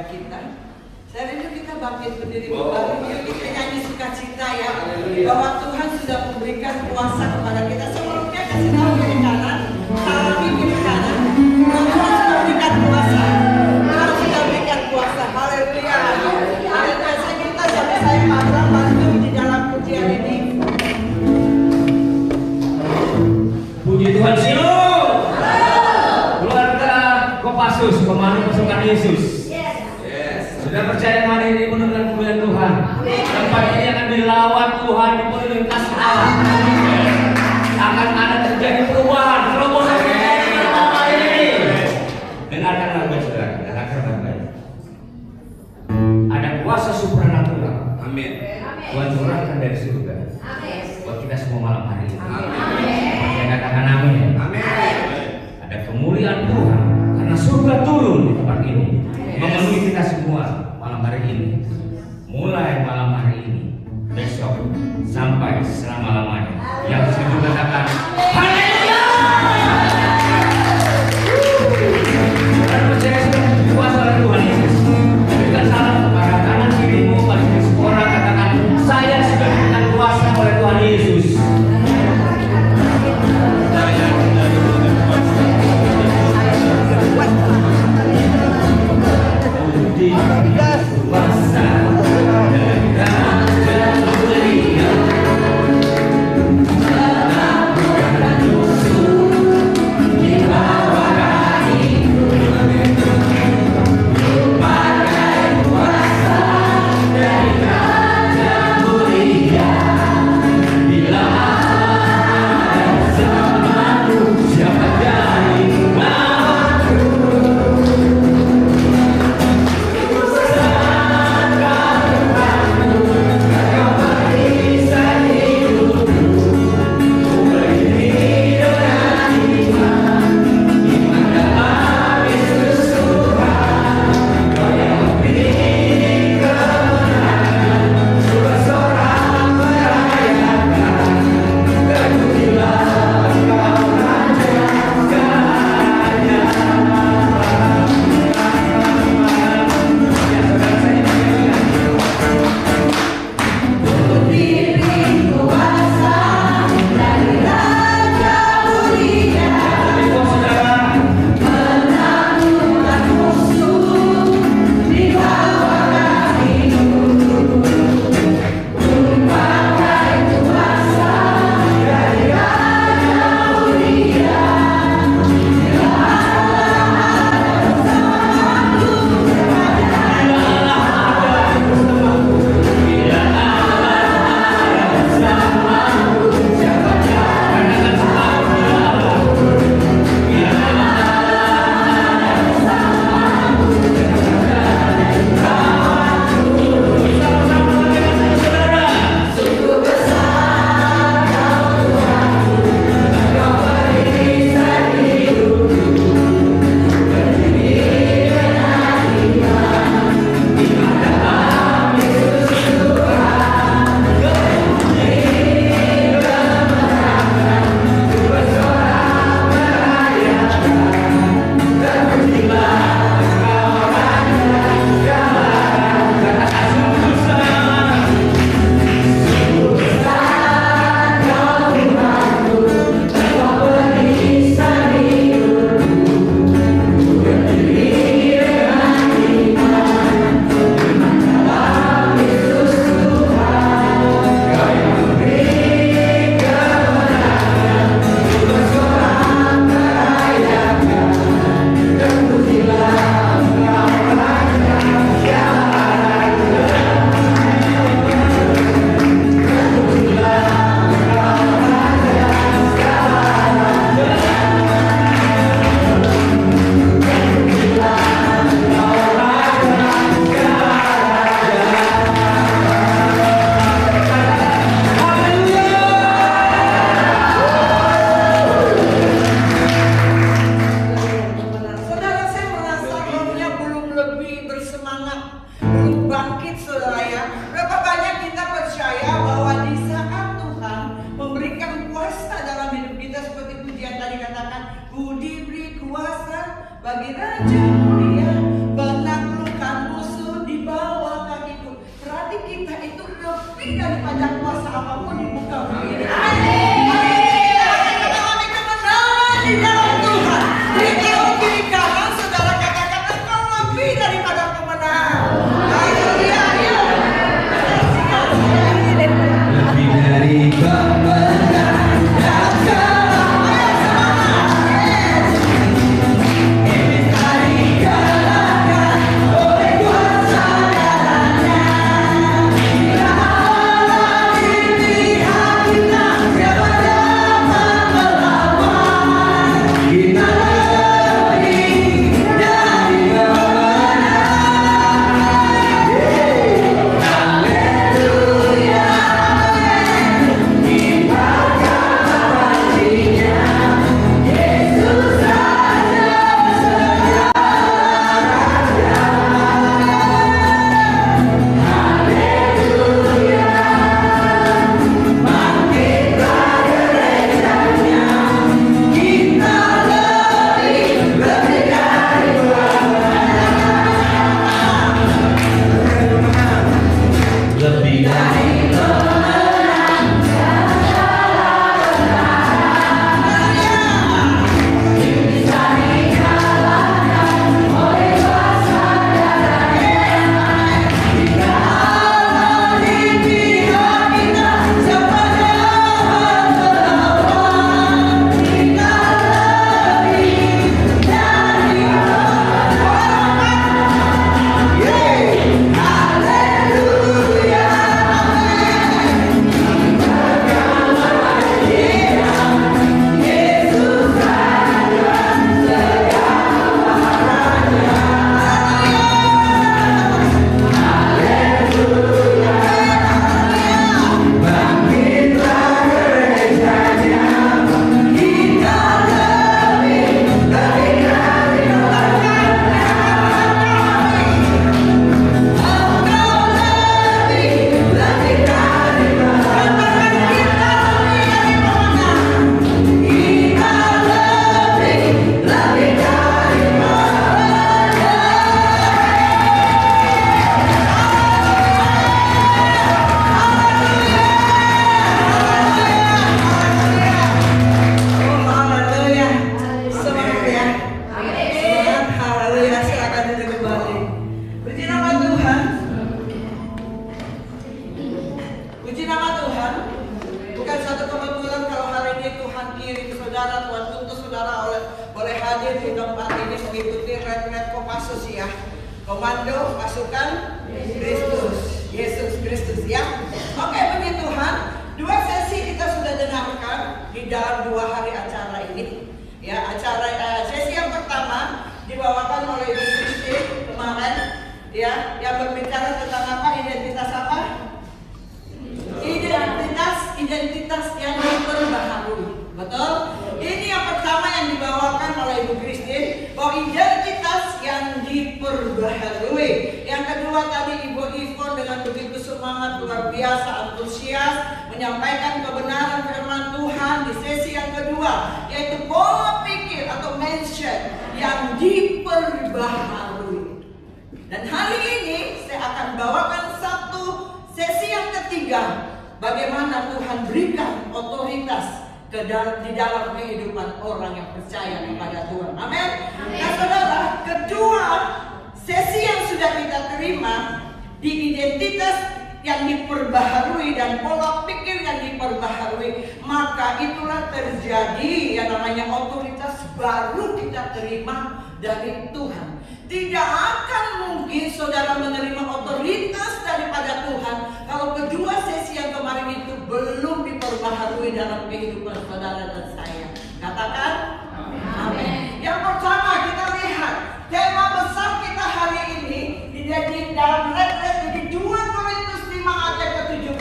kepada kita. Saya rindu kita bangkit berdiri kembali, kita nyanyi sukacita ya, bahwa Tuhan sudah memberikan kuasa kepada kita. Sebelumnya kasih tahu kiri kanan, salami kiri kanan, Tuhan sudah memberikan kuasa. Tuhan sudah memberikan kuasa. Haleluya. Haleluya. Saya minta sampai saya Pak bantu di dalam pujian ini. Puji Tuhan Silo. Keluarga Kopassus, komando pasukan Yesus. Sudah percaya hari ini penuh dengan kemuliaan Tuhan. Tempat ini akan dilawat Tuhan, dipenuhi dengan kasih Allah. Akan ada terjadi perubahan, terobosan ini. Dengarkan lagu saudara, dengarkan lagu. Ada kuasa supranatural. Amin. Tuhan curahkan dari surga. Buat kita semua malam hari ini. Saya katakan amin. Ada kemuliaan Tuhan karena surga turun di tempat ini. Memenuhi kita semua malam hari ini. Mulai malam hari ini, besok sampai selama-lamanya. Yang setuju katakan haleluya. Dan percaya sudah kuasa oleh Tuhan Yesus. Berikan salam kepada kanan kirimu, pada orang katakan saya sudah diberikan kuasa oleh Tuhan Yesus. Ku diberi kuasa bagi Raja Mulia menaklukkan Maksud ya, komando pasukan Kristus, Yesus Kristus ya. Oke, puji Tuhan. 2 sesi kita sudah dengarkan di dalam 2 hari acara ini. Ya, sesi yang pertama dibawakan oleh Ibu Christine kemarin, ya, yang berbicara tentang apa? Identitas apa? Identitas yang diperbaharui. Betul? Ini yang pertama yang dibawakan oleh Ibu Christine, bahwa identitas yang diperbaharui. Yang kedua tadi Ibu Ivon dengan begitu semangat, luar biasa, antusias menyampaikan kebenaran firman Tuhan di sesi yang kedua, yaitu pola pikir atau mindset yang diperbaharui. Dan hari ini saya akan bawakan satu sesi yang ketiga, bagaimana Tuhan berikan otoritas di dalam kehidupan orang yang percaya kepada Tuhan. Amin. Nah saudara, kedua sesi yang sudah kita terima di identitas yang diperbaharui dan pola pikir yang diperbaharui, maka itulah terjadi yang namanya otoritas baru kita terima dari Tuhan. Tidak akan mungkin saudara menerima otoritas daripada Tuhan kalau kedua sesi yang kemarin itu belum diperbaharui dalam kehidupan saudara dan saya. Katakan amin. Yang pertama kita lihat tema besar kita hari ini di dalam retret di 2 Korintus 5 ayat ke-17.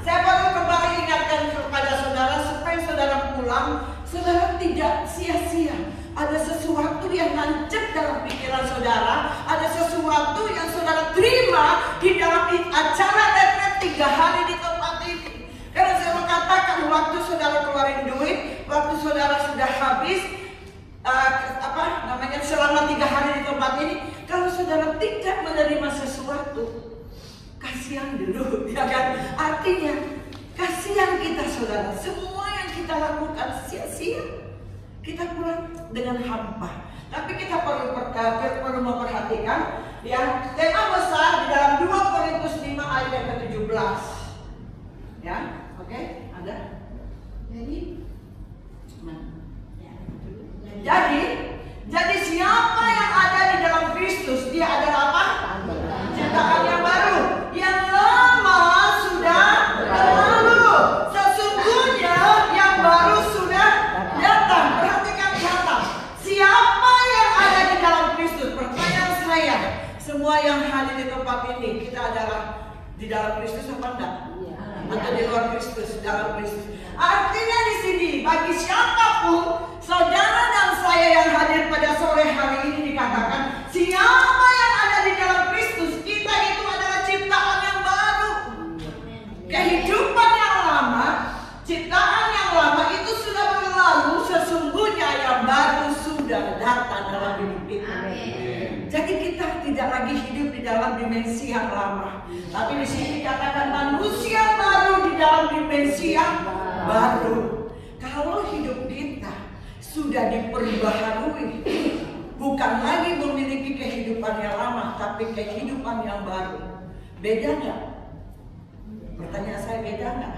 Saya baru kembali ingatkan kepada saudara supaya saudara pulang, saudara tidak sia-sia. Ada sesuatu yang nancep dalam pikiran saudara, ada sesuatu yang saudara terima di dalam acara retret 3 hari di tempat ini. Karena saya mau katakan, waktu saudara keluarin duit, waktu saudara sudah habis selama 3 hari di tempat ini, kalau saudara tidak menerima sesuatu, kasihan dulu, ya kan? Artinya kasihan kita saudara, semua yang kita lakukan sia-sia. Kita pulang dengan hampa. Tapi kita perlu memperhatikan ya, tema besar di dalam 2 Korintus 5 ayat yang ke-17. Ya, oke, ada. Jadi siapa yang ada di dalam Kristus, dia adalah apa? Ciptaan yang baru. Yang lama sudah berlalu. Sesungguhnya yang baru sudah datang. Perhatikan kata. Siapa yang ada di dalam Kristus? Pertanyaan saya, semua yang hadir di tempat ini, kita adalah di dalam Kristus apa enggak? Atau di luar Kristus, dalam Kristus. Artinya di sini bagi siapapun, saudara dan saya yang hadir pada sore hari ini dikatakan, siapa yang ada di dalam Kristus, kita itu adalah ciptaan yang baru. Kehidupan yang lama, ciptaan yang lama itu sudah berlalu, sesungguhnya yang baru sudah datang dalam hidup kita. Jadi kita tidak lagi hidup di dalam dimensi yang lama, tapi di sini dikatakan manusia baru di dalam dimensi yang baru. Kalau hidup kita sudah diperbaharui, bukan lagi memiliki kehidupan yang lama, tapi kehidupan yang baru. Beda nggak? Pertanyaan saya, beda nggak?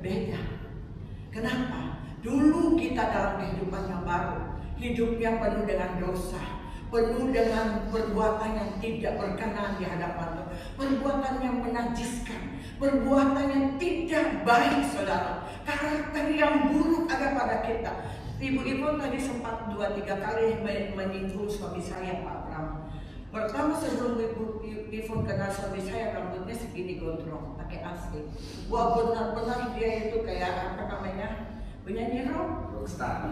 Beda. Kenapa? Dulu kita dalam kehidupan yang baru, hidupnya penuh dengan dosa, penuh dengan perbuatan yang tidak berkenan di hadapan Tuhan, perbuatan yang menajiskan, perbuatan yang tidak baik saudara, karakter yang buruk ada pada kita. Ibu-ibu tadi sempat 2-3 kali menyinggung suami saya, Pak Pram. Pertama sebelum Ibu kenal suami saya, rambutnya segini gondrong, pakai AC. Wah benar-benar dia itu kayak apa namanya, penyanyi rockstar.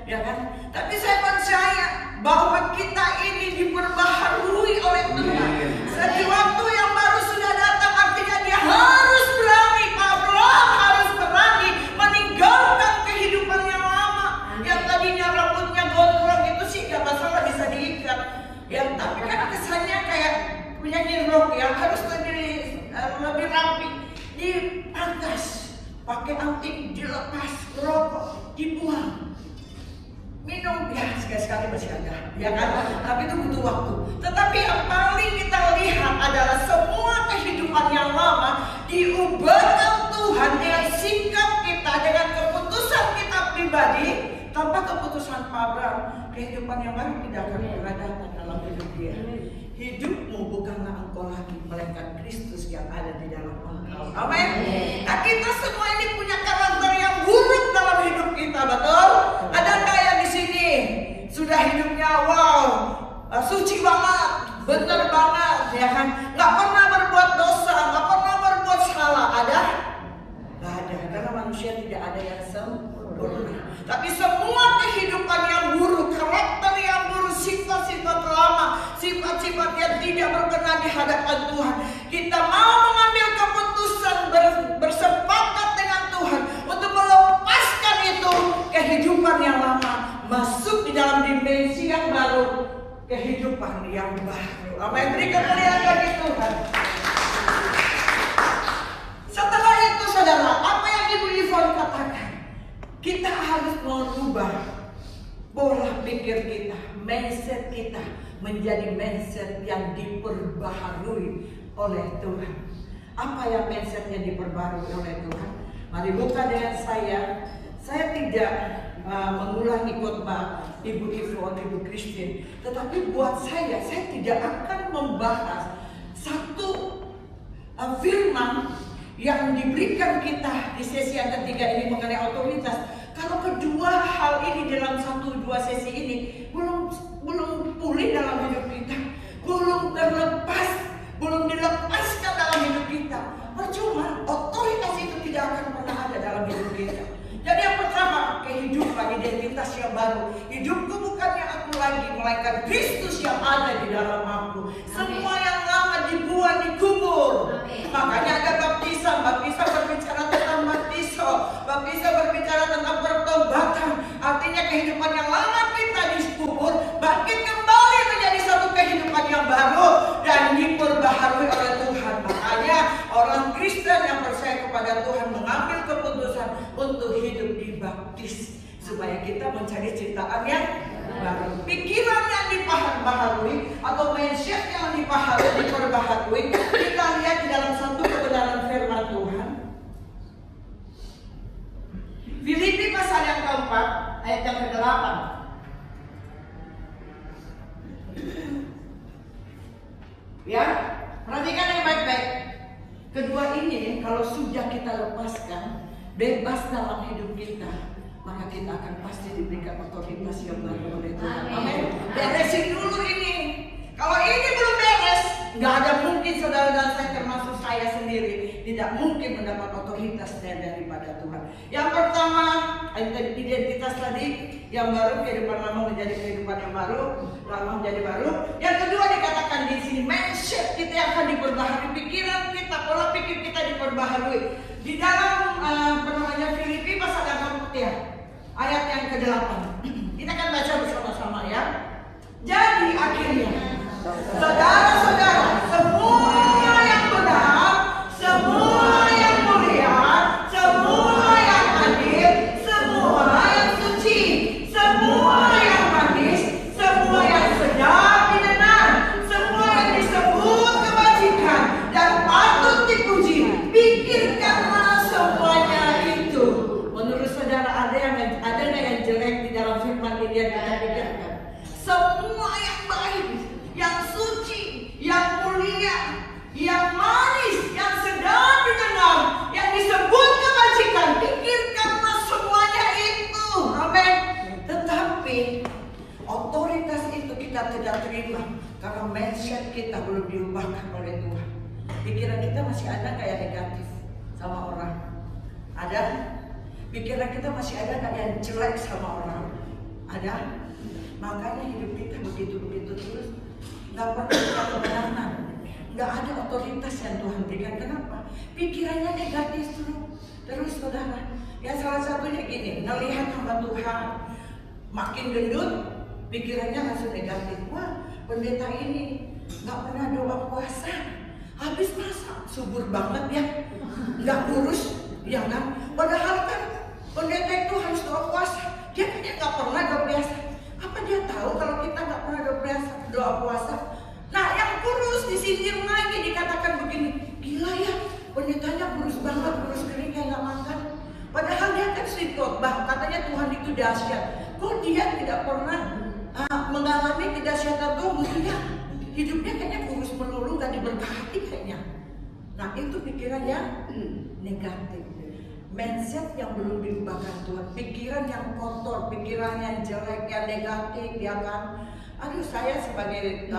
Ya kan? Tapi saya percaya bahwa kita ini diperbaharui oleh Tuhan. Sesuatu yang baru sudah datang, artinya dia harus berani, Pak Abraham harus berani meninggalkan kehidupan yang lama. Yang tadinya rambutnya gondrong itu sih gak masalah, bisa diikat. Yang tapi kan kesannya kayak penyanyi rock yang harus lebih rapi, dipangkas, pakai anting, dilepas, rokok, dibuang. Minum ya sekali-sekali masih ada, ya kan? Tapi itu butuh waktu. Tetapi yang paling kita lihat adalah semua kehidupan yang lama diubahkan Tuhan dengan sikap kita, dengan keputusan kita pribadi, Tanpa keputusan Abraham, kehidupan yang baru tidak akan berada dalam hidup dia. Hidupmu bukanlah engkau lagi, melainkan Kristus yang ada di dalam engkau. Amin. Nah, kita semua ini punya karakter yang buruk dalam hidup kita, betul? Adakah yang di sini sudah hidupnya suci banget, benar banget, ya kan? Nggak pernah berbuat dosa, nggak pernah berbuat salah. Ada? Nggak ada, karena manusia tidak ada yang sempurna. Tapi semua kehidupan yang buruk, karakter yang buruk, sifat-sifat lama, sifat-sifat yang tidak berkenan di hadapan Tuhan, kita mau mengambil keputusan bersepakat dengan Tuhan untuk melepaskan itu kehidupan yang lama, masuk di dalam dimensi yang baru, kehidupan yang baru. Amin. Beri kemuliaan bagi Tuhan. Setelah itu, saudara, apa yang Ibu Yvonne katakan? Kita harus merubah pola pikir kita, mindset kita menjadi mindset yang diperbaharui oleh Tuhan. Apa yang mindset yang diperbaharui oleh Tuhan? Mari buka dengan saya. Saya tidak mengulangi khotbah Ibu Yvonne, Ibu Christine, tetapi buat saya tidak akan membahas satu firman yang diberikan kita di sesi yang ketiga ini mengenai otoritas. Kalau kedua hal ini dalam 1-2 sesi ini belum pulih dalam hidup kita, belum terlepas, belum dilepaskan dalam hidup kita, percuma, otoritas itu tidak akan pernah ada dalam hidup kita. Jadi yang pertama, kehidupan, identitas yang baru. Hidupku bukannya aku lagi, melainkan Kristus yang ada di dalam aku. Semua yang lama dibuang, dikubur. Makanya ada baptisan berbicara tentang baptisan berbicara tentang pertobatan. Artinya kehidupan yang lama kita dikubur, bangkit kembali menjadi satu kehidupan yang baru dan diperbaharui oleh Tuhan. Makanya orang Kristen yang percaya kepada Tuhan mengambil keputusan untuk hidup dibaptis supaya kita mencari ciptaan yang baru. Pikiran yang diperbaharui atau mindset yang diperbaharui, kita lihat di dalam satu kebenaran firman Tuhan. Filipi pasal yang keempat ayat yang ke-8. Ya, perhatikan yang baik-baik. Kedua ini kalau sudah kita lepaskan, bebas dalam hidup kita, maka kita akan pasti diberikan otoritas yang baru oleh Tuhan. Amin. Beresin dulu ini. Kalau ini belum beres, nggak ada mungkin saudara dan saya termasuk saya sendiri tidak mungkin mendapat otoritas daripada Tuhan. Yang pertama, identitas tadi yang baru, kehidupan lama menjadi kehidupan yang baru, lama menjadi baru. Yang kedua dikatakan di sini mindset kita yang akan diperbaharui, pikiran kita, pola pikir kita diperbaharui. Di dalam Filipi pasal yang keempat ya, ayat yang ke-8. Kita akan baca bersama-sama ya. Jadi akhirnya, saudara-saudara, semua yang benar, semua yang mulia, semua yang adil, semua yang suci, semua yang manis, semua yang sedap didengar, semua yang disebut kebajikan dan patut dipuji, pikirkanlah semuanya itu. Menurut saudara ada nggak yang jelek di dalam firman ini yang kita pikirkan? Semua yang baik, yang suci, yang mulia, yang manis, yang sedap didengar, yang disebut kebajikan, pikirkanlah semuanya itu. Amin. Tetapi otoritas itu kita tidak terima karena mindset kita belum diubahkan oleh Tuhan. Pikiran kita masih ada kayak negatif sama orang. Ada? Pikiran kita masih ada kayak jelek sama orang. Ada? Makanya hidup kita begitu-begitu terus, nggak pernah ada kebenaran, nggak ada otoritas yang Tuhan berikan. Kenapa? Pikirannya negatif terus saudara. Ya salah satunya gini, melihat hamba Tuhan makin gendut, pikirannya langsung negatif. Wah, pendeta ini nggak pernah doa puasa, habis masak, subur banget ya, nggak kurus, ya kan? Padahal kan pendeta itu harus doa puasa, dia nggak pernah doa puasa. Apa dia tahu kalau kita nggak pernah doa puasa? Nah, yang kurus disindir lagi, dikatakan begini, gila ya, pendetanya kurus banget, kurus kering kayak nggak makan. Padahal dia kan sweet khotbah, katanya Tuhan itu dahsyat. kok dia tidak pernah mengalami kedahsyatan Tuhan? Tidak, hidupnya kayaknya kurus melulu, gak diberkati kayaknya. Nah itu pikiran yang negatif, mindset yang belum diubahkan Tuhan, pikiran yang kotor, pikiran yang jelek, yang negatif, ya kan? Aduh, saya sebagai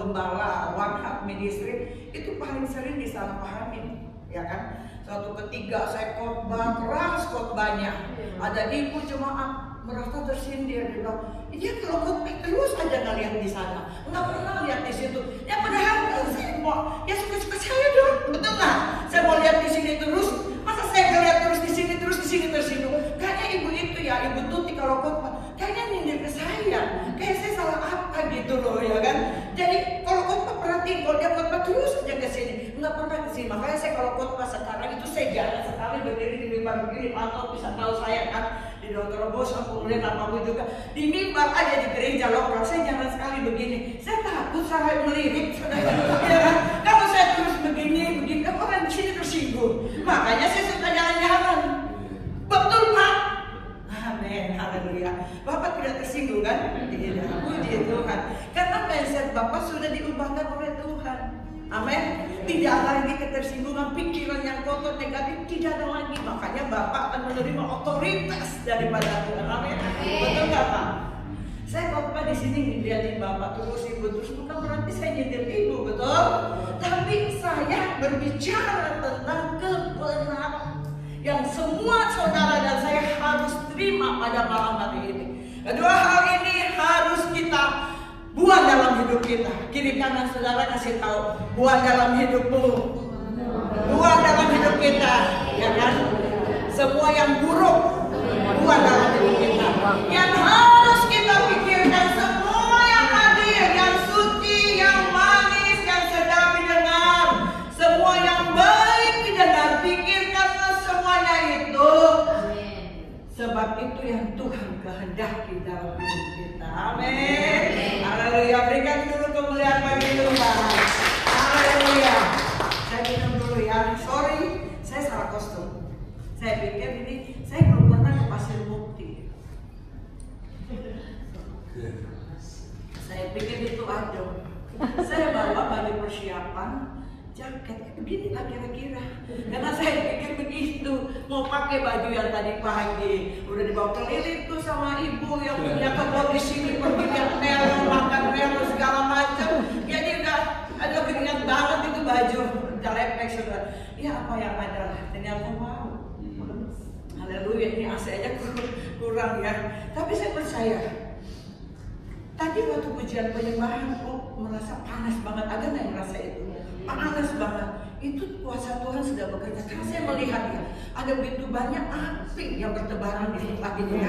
gembala One Ministry itu paling sering disalahpahami, ya kan? Suatu ketika saya khotbah keras khotbahnya, ada ibu jemaat merasa tersindir, dia bilang, dia kalau khotbah terus aja ngeliat di sana, nggak pernah lihat di situ. Ya padahal saya mau, ya suka-suka saya dong, betul nggak? Saya mau lihat di sini terus, masa saya ngeliat terus di sini tersinggung. Kayaknya ibu itu ya, ibu Tuti kalau khotbah, kayaknya nyindir ke saya, kayak saya salah apa gitu loh, ya kan? Jadi kalau khotbah perhatiin, kalau dia khotbah terus aja ke sini, nggak pernah ke sini. Makanya saya kalau khotbah sekarang itu saya jarang sekali berdiri di mimbar begini, atau bisa tahu saya kan di Dr. Bos, kemudian apapun juga di mimbar aja di gereja lokal, saya jarang sekali begini. Saya takut saya melirik, saudara, ya kan? Kalau saya terus begini, orang di sini tersinggung. Makanya saya suka jalan-jalan. Betul Pak? Amin, haleluya. Bapak tidak tersinggung kan? Tidak, puji Tuhan. Karena mindset Bapak sudah diubahkan oleh Tuhan. Amin. Tidak lagi ketersinggungan, pikiran yang kotor, negatif, tidak ada lagi. Makanya Bapak akan menerima otoritas daripada Tuhan. Amin. Betul nggak Pak? Saya khotbah di sini dilihatin Bapak terus, Ibu terus, bukan berarti saya nyindir Ibu, betul? Tapi saya berbicara tentang kebenaran yang semua saudara dan saya harus terima pada malam hari ini. Kedua hal ini harus kita buang dalam hidup kita. Kiri kanan saudara kasih tahu, buang dalam hidupmu, buang dalam hidup kita, ya kan? Semua yang buruk buang dalam hidup kita. Yang harus kita pikirkan semua yang hadir, yang suci, yang manis, yang sedap didengar, semua yang baik didengar. Pikirkanlah semuanya itu. Sebab itu yang Tuhan kehendaki dalam hidup kita. Amin. Haleluya. Berikan dulu kemuliaan bagi Tuhan. Haleluya. Saya minum dulu ya. Sorry, saya salah kostum. Saya pikir ini, saya belum pernah ke Pasir Mukti. Saya pikir itu aja. Saya bawa baju persiapan, jaket, beginilah kira-kira. Karena saya pikir begitu, mau pakai baju yang tadi pagi, udah dibawa keliling tuh sama ibu yang punya kebun di sini, pergi lihat melon, makan melon segala macam. Jadi udah ada keringat banget itu baju, udah lepek sudah. Ya apa yang ada lah, ternyata mau. Haleluya, ini AC aja kurang ya. Tapi saya percaya. Tadi waktu pujian penyembahan, merasa panas banget. Ada nggak yang merasa itu? Panas banget. Itu kuasa Tuhan sudah bekerja. Karena saya melihat ya, ada begitu banyak api yang bertebaran di tempat ini.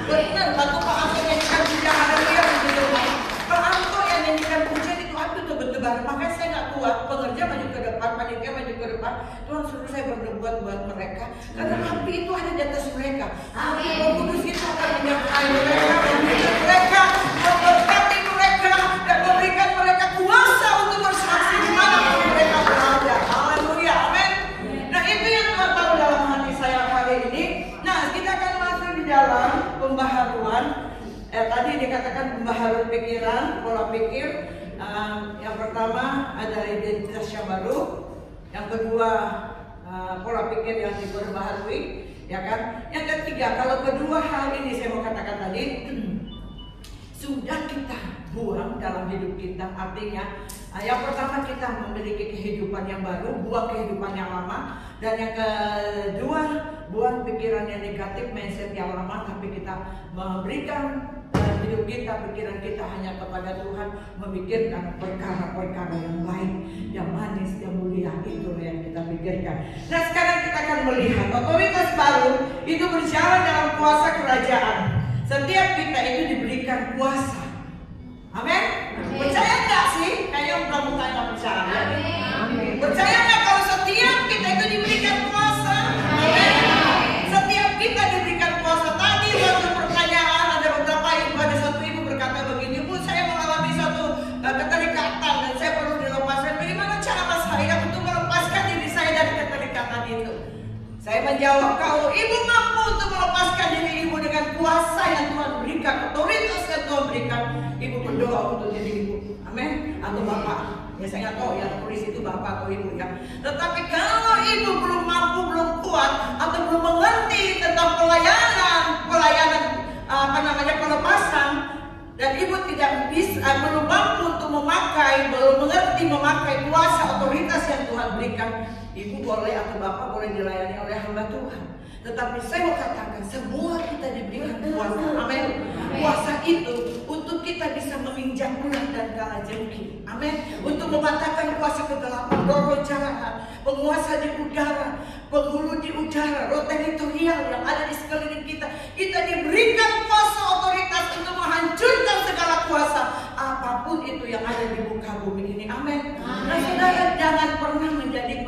Benar, waktu Pak Anto nyanyikan pujian, haleluya begitu. Pak Anto yang nyanyikan pujian itu api itu bertebaran. Makanya saya nggak kuat. Pengerja maju ke depan, panitia maju ke depan. Tuhan suruh saya berbuat buat mereka. Karena api itu ada di atas mereka. Api Roh Kudus itu akan menyertai mereka, membimbing mereka, memberkati mereka, dan memberikan mereka kuasa untuk bersaksi di mana mereka berada. Haleluya, amin. Nah itu yang Tuhan tahu dalam hati saya hari ini. Nah kita akan masuk di dalam pembaharuan. Tadi dikatakan pembaharuan pikiran, pola pikir. Yang pertama adalah identitas yang baru. Yang kedua pola pikir yang diperbaharui, ya kan? Yang ketiga, kalau kedua hal ini saya mau katakan tadi sudah kita buang dalam hidup kita, artinya yang pertama kita memiliki kehidupan yang baru, buang kehidupan yang lama, dan yang kedua buang pikiran yang negatif, mindset yang lama, tapi kita memberikan hidup kita, pikiran kita hanya kepada Tuhan, memikirkan perkara-perkara yang baik, yang manis, yang mulia, itu yang kita pikirkan. Nah sekarang kita akan melihat otoritas baru itu berjalan dalam kuasa kerajaan. Setiap kita itu diberikan kuasa. Amin. Percaya nggak sih? Kayak pramuka nggak percaya. Percaya nggak kalau setiap kita itu diberikan kuasa? Amin. Setiap kita diberikan kuasa. Tadi waktu pertanyaan ada beberapa ibu, ada satu ibu berkata begini, Bu, saya mengalami satu keterikatan dan saya perlu dilepaskan. Bagaimana cara saya untuk melepaskan diri saya dari keterikatan itu? Saya menjawab, kalau ibu mampu untuk melepaskan diri ibu dengan kuasa yang Tuhan berikan, otoritas yang Tuhan berikan, ibu berdoa untuk diri ibu. Amin. Atau bapak. Ya saya nggak tahu yang tulis itu bapak atau ibu ya. Tetapi kalau ibu belum mampu, belum kuat, atau belum mengerti tentang pelayanan pelepasan, dan ibu tidak bisa, belum mampu untuk memakai, belum mengerti memakai kuasa otoritas yang Tuhan berikan, ibu boleh atau bapak boleh dilayani oleh hamba Tuhan. Tetapi saya mau katakan, semua kita diberikan kuasa. Amin. Kuasa itu untuk kita bisa menginjak bulan dan kalajengking. Amin. Untuk mematahkan kuasa kegelapan, roh jahat, penguasa di udara, penghulu di udara, roh teritorial yang ada di sekeliling kita. Kita diberikan kuasa otoritas untuk menghancurkan segala kuasa apapun itu yang ada di muka bumi ini. Amin. Nah, saudara jangan pernah menjadi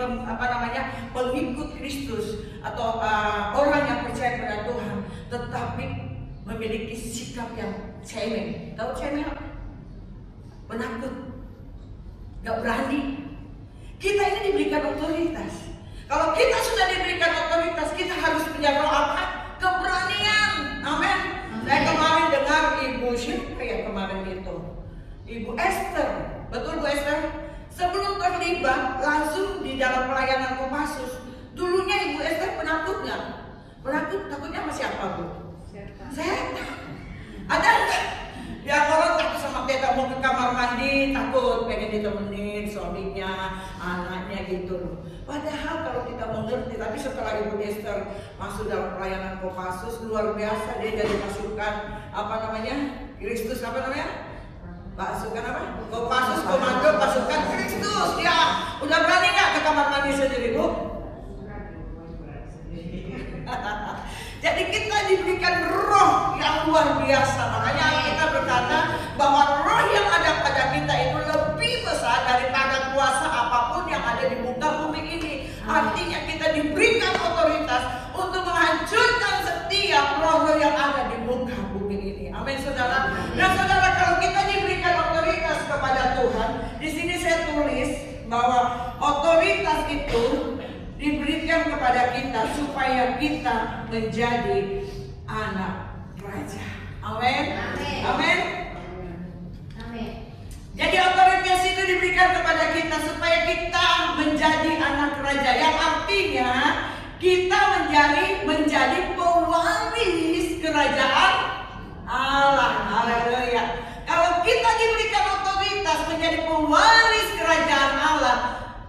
pengikut Kristus atau orang yang percaya pada Tuhan, tetapi memiliki sikap yang cemeng. Tahu cemeng apa? Penakut, gak berani. Kita ini diberikan otoritas. Kalau kita sudah diberikan otoritas, kita harus punya apa? Keberanian. Amin. Saya kemarin dengar ibu siapa ya kemarin itu? Ibu Esther. Betul Bu Esther? Sebelum terlibat langsung di dalam pelayanan Kopassus, dulunya Ibu Esther penakut nggak? Penakut, takutnya sama siapa Bu? Setan. Ada nggak? Ya orang takut sama kita, mau ke kamar mandi takut, pengen ditemenin suaminya, anaknya gitu. Padahal kalau kita mengerti, tapi setelah Ibu Esther masuk dalam pelayanan Kopassus, luar biasa dia jadi pasukan Kristus pasukan apa? Kopassus, komando pasukan Kristus. Dia udah berani nggak ke kamar mandi sendiri Bu? Jadi kita diberikan roh yang luar biasa. Makanya kita berkata bahwa roh yang ada pada kita itu lebih besar daripada kuasa apapun yang ada di muka bumi ini. Artinya kita diberikan otoritas untuk menghancurkan setiap roh-roh yang ada di muka bumi ini. Amin saudara. Nah saudara, kalau kita diberikan otoritas kepada Tuhan, di sini saya tulis bahwa otoritas itu diberikan kepada kita supaya kita menjadi anak raja. Amin. Amin. Amin. Jadi otoritas itu diberikan kepada kita supaya kita menjadi anak raja, yang artinya kita menjadi pewaris kerajaan Allah. Haleluya. Kalau kita diberikan otoritas menjadi pewaris kerajaan Allah,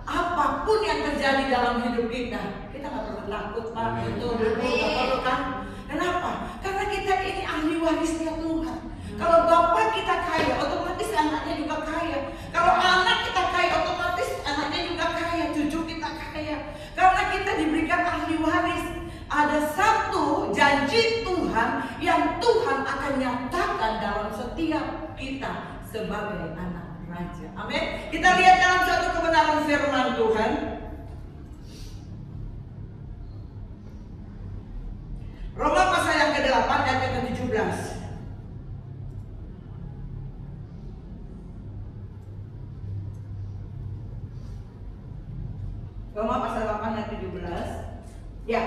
apapun yang terjadi dalam hidup kita nggak perlu takut Pak. Betul, nggak perlu kan? Kenapa? Karena kita ini ahli warisnya Tuhan. Kalau bapak kita kaya, otomatis anaknya juga kaya. Kalau anak kita kaya, otomatis anaknya juga kaya, cucu kita kaya. Karena kita diberikan ahli waris. Ada satu janji Tuhan yang Tuhan akan nyatakan dalam setiap kita sebagai anak raja. Amin. Kita lihat dalam satu kebenaran firman Tuhan. Roma pasal yang ke-8 ayat yang ke-17. Roma pasal 8 ayat 17. Ya.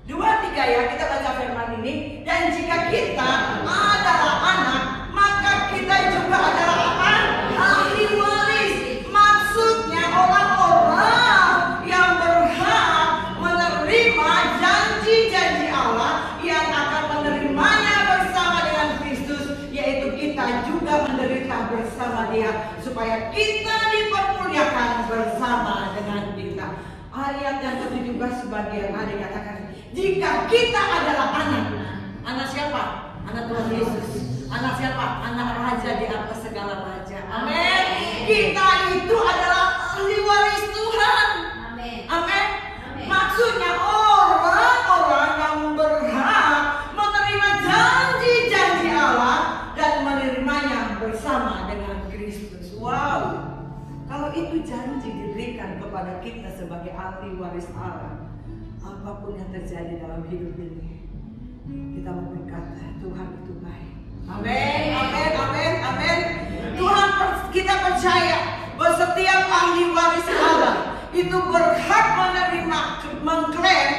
2-3 ya, kita baca firman ini. Dan jika kita adalah anak, maka kita juga adalah apa? Ahli waris. Maksudnya orang-orang yang berhak menerima janji-janji Allah yang akan menerimanya bersama dengan Kristus, yaitu kita juga menderita bersama Dia supaya kita dipermuliakan bersama dengan kita. Ayat yang ke-17 sebagian ada dikatakan, jika kita adalah anak siapa? Anak Tuhan Yesus. Anak siapa? Anak raja di atas segala raja. Amin. Kita itu adalah ahli waris Tuhan. Amin. Amin. Maksudnya orang-orang yang berhak menerima janji-janji Allah dan menerimanya bersama dengan Kristus. Wow. Kalau itu janji diberikan kepada kita sebagai ahli waris Allah, apapun yang terjadi dalam hidup ini, kita mau berkata Tuhan itu baik. Amin, amin, amin, amin. Tuhan, kita percaya bahwa setiap ahli waris Allah itu berhak menerima, mengklaim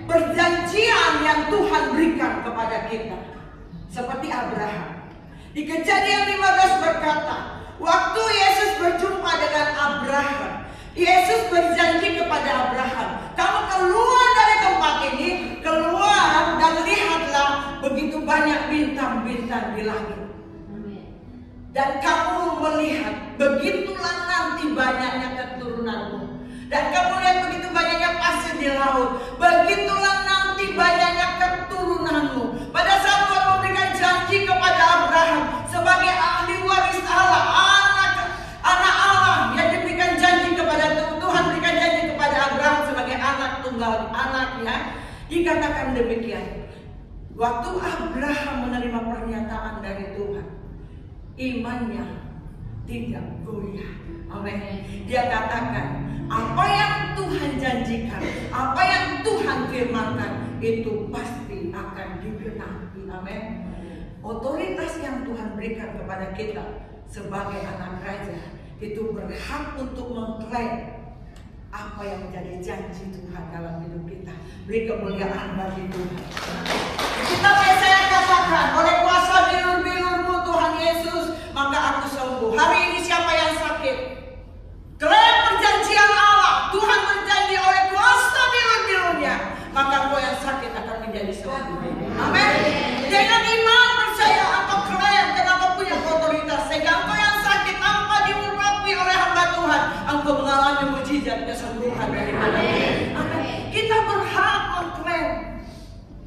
perjanjian yang Tuhan berikan kepada kita. seperti Abraham. Di Kejadian 15 berkata, waktu Yesus berjumpa dengan Abraham, Yesus berjanji kepada Abraham, kamu keluar dari tempat ini, keluar dan lihatlah begitu banyak bintang-bintang di langit. Dan kamu melihat begitulah nanti banyaknya keturunanmu. Dan kamu lihat begitu banyaknya pasir di laut. Begitulah nanti banyaknya keturunanmu. Pada saat Tuhan memberikan janji kepada Abraham sebagai ahli waris Allah, anak Allah yang diberikan janji kepada Tuhan, berikan janji kepada Abraham sebagai anak tunggal anaknya, dikatakan demikian. Waktu Abraham menerima pernyataan dari Tuhan, imannya tidak goyah. Amin. Dia katakan, apa yang Tuhan janjikan, apa yang Tuhan firmankan, itu pasti akan digenapi. Amin. Otoritas yang Tuhan berikan kepada kita sebagai anak raja, itu berhak untuk mengklaim apa yang menjadi janji Tuhan dalam hidup kita. Beri kemuliaan bagi Tuhan. Kita saya katakan, oleh kuasa bilur-bilur-Mu Tuhan Yesus, maka aku sembuh. Hari ini siapa yang sakit? Klaim perjanjian Allah. Tuhan berjanji oleh kuasa bilur-bilurnya, maka kau yang sakit akan menjadi sembuh. Amin. Dengan iman percaya engkau klaim, karena engkau punya otoritas. Sehingga engkau yang sakit tanpa diurapi oleh hamba Tuhan, engkau mengalami mujizat kesembuhan dari Tuhan. Amin. Kita berhak mengklaim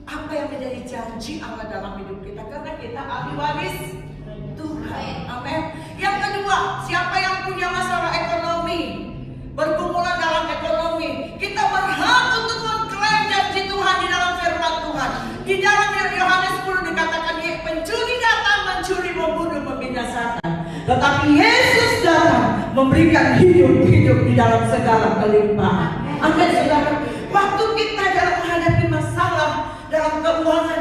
apa yang menjadi janji Allah dalam hidup kita, karena kita ahli waris Tuhan. Amin. Yang kedua, siapa yang punya masalah ekonomi, bergumulan dalam ekonomi, kita berhak untuk mengklaim janji Tuhan di dalam firman Tuhan. Di dalam Yohanes 10 dikatakan, pencuri datang mencuri, membunuh, membinasakan, tetapi Yesus datang memberikan hidup di dalam segala kelimpahan. Amin, saudara. Waktu kita dalam menghadapi masalah dalam keuangan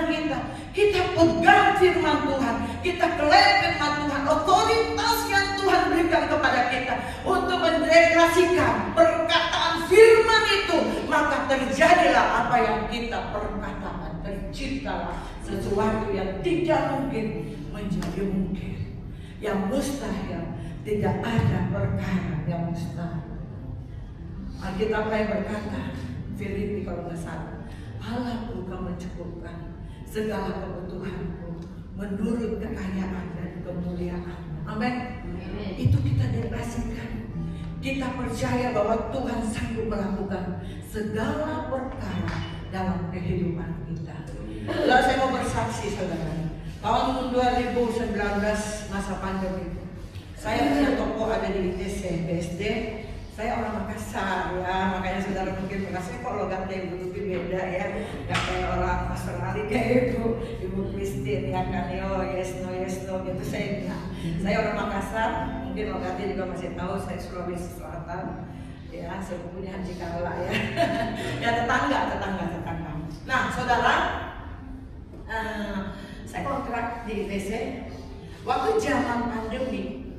kita pegang firman Tuhan, kita klaim firman Tuhan, otoritas yang Tuhan berikan kepada kita untuk mendeklarasikan perkataan firman itu, maka terjadilah apa yang kita perkatakan. Terciptalah sesuatu yang tidak mungkin menjadi mungkin, yang mustahil. Tidak ada perkara yang mustahil. Alkitab berkata, Filipi kalau nggak salah, Allah bukan mencukupkan segala kebutuhanku menurut kekayaan dan kemuliaan. Amin. Itu kita deklarasikan. Kita percaya bahwa Tuhan sanggup melakukan segala perkara dalam kehidupan kita. Lalu saya mau bersaksi, saudara. Tahun 2019 masa pandemi, saya punya toko ada di ITC BSD. Saya orang Makassar ya, makanya saudara mungkin Makassar kok logatnya Ibu Tuti beda ya, nggak kayak orang Australia kayak Ibu Christine ya kan, yo yes no gitu saya bilang. Saya orang Makassar, mungkin logatnya juga masih tahu saya Sulawesi Selatan ya, sepupunya Haji Kala ya. Ya tetangga. Nah saudara, saya kontrak di ITC. Waktu zaman pandemi,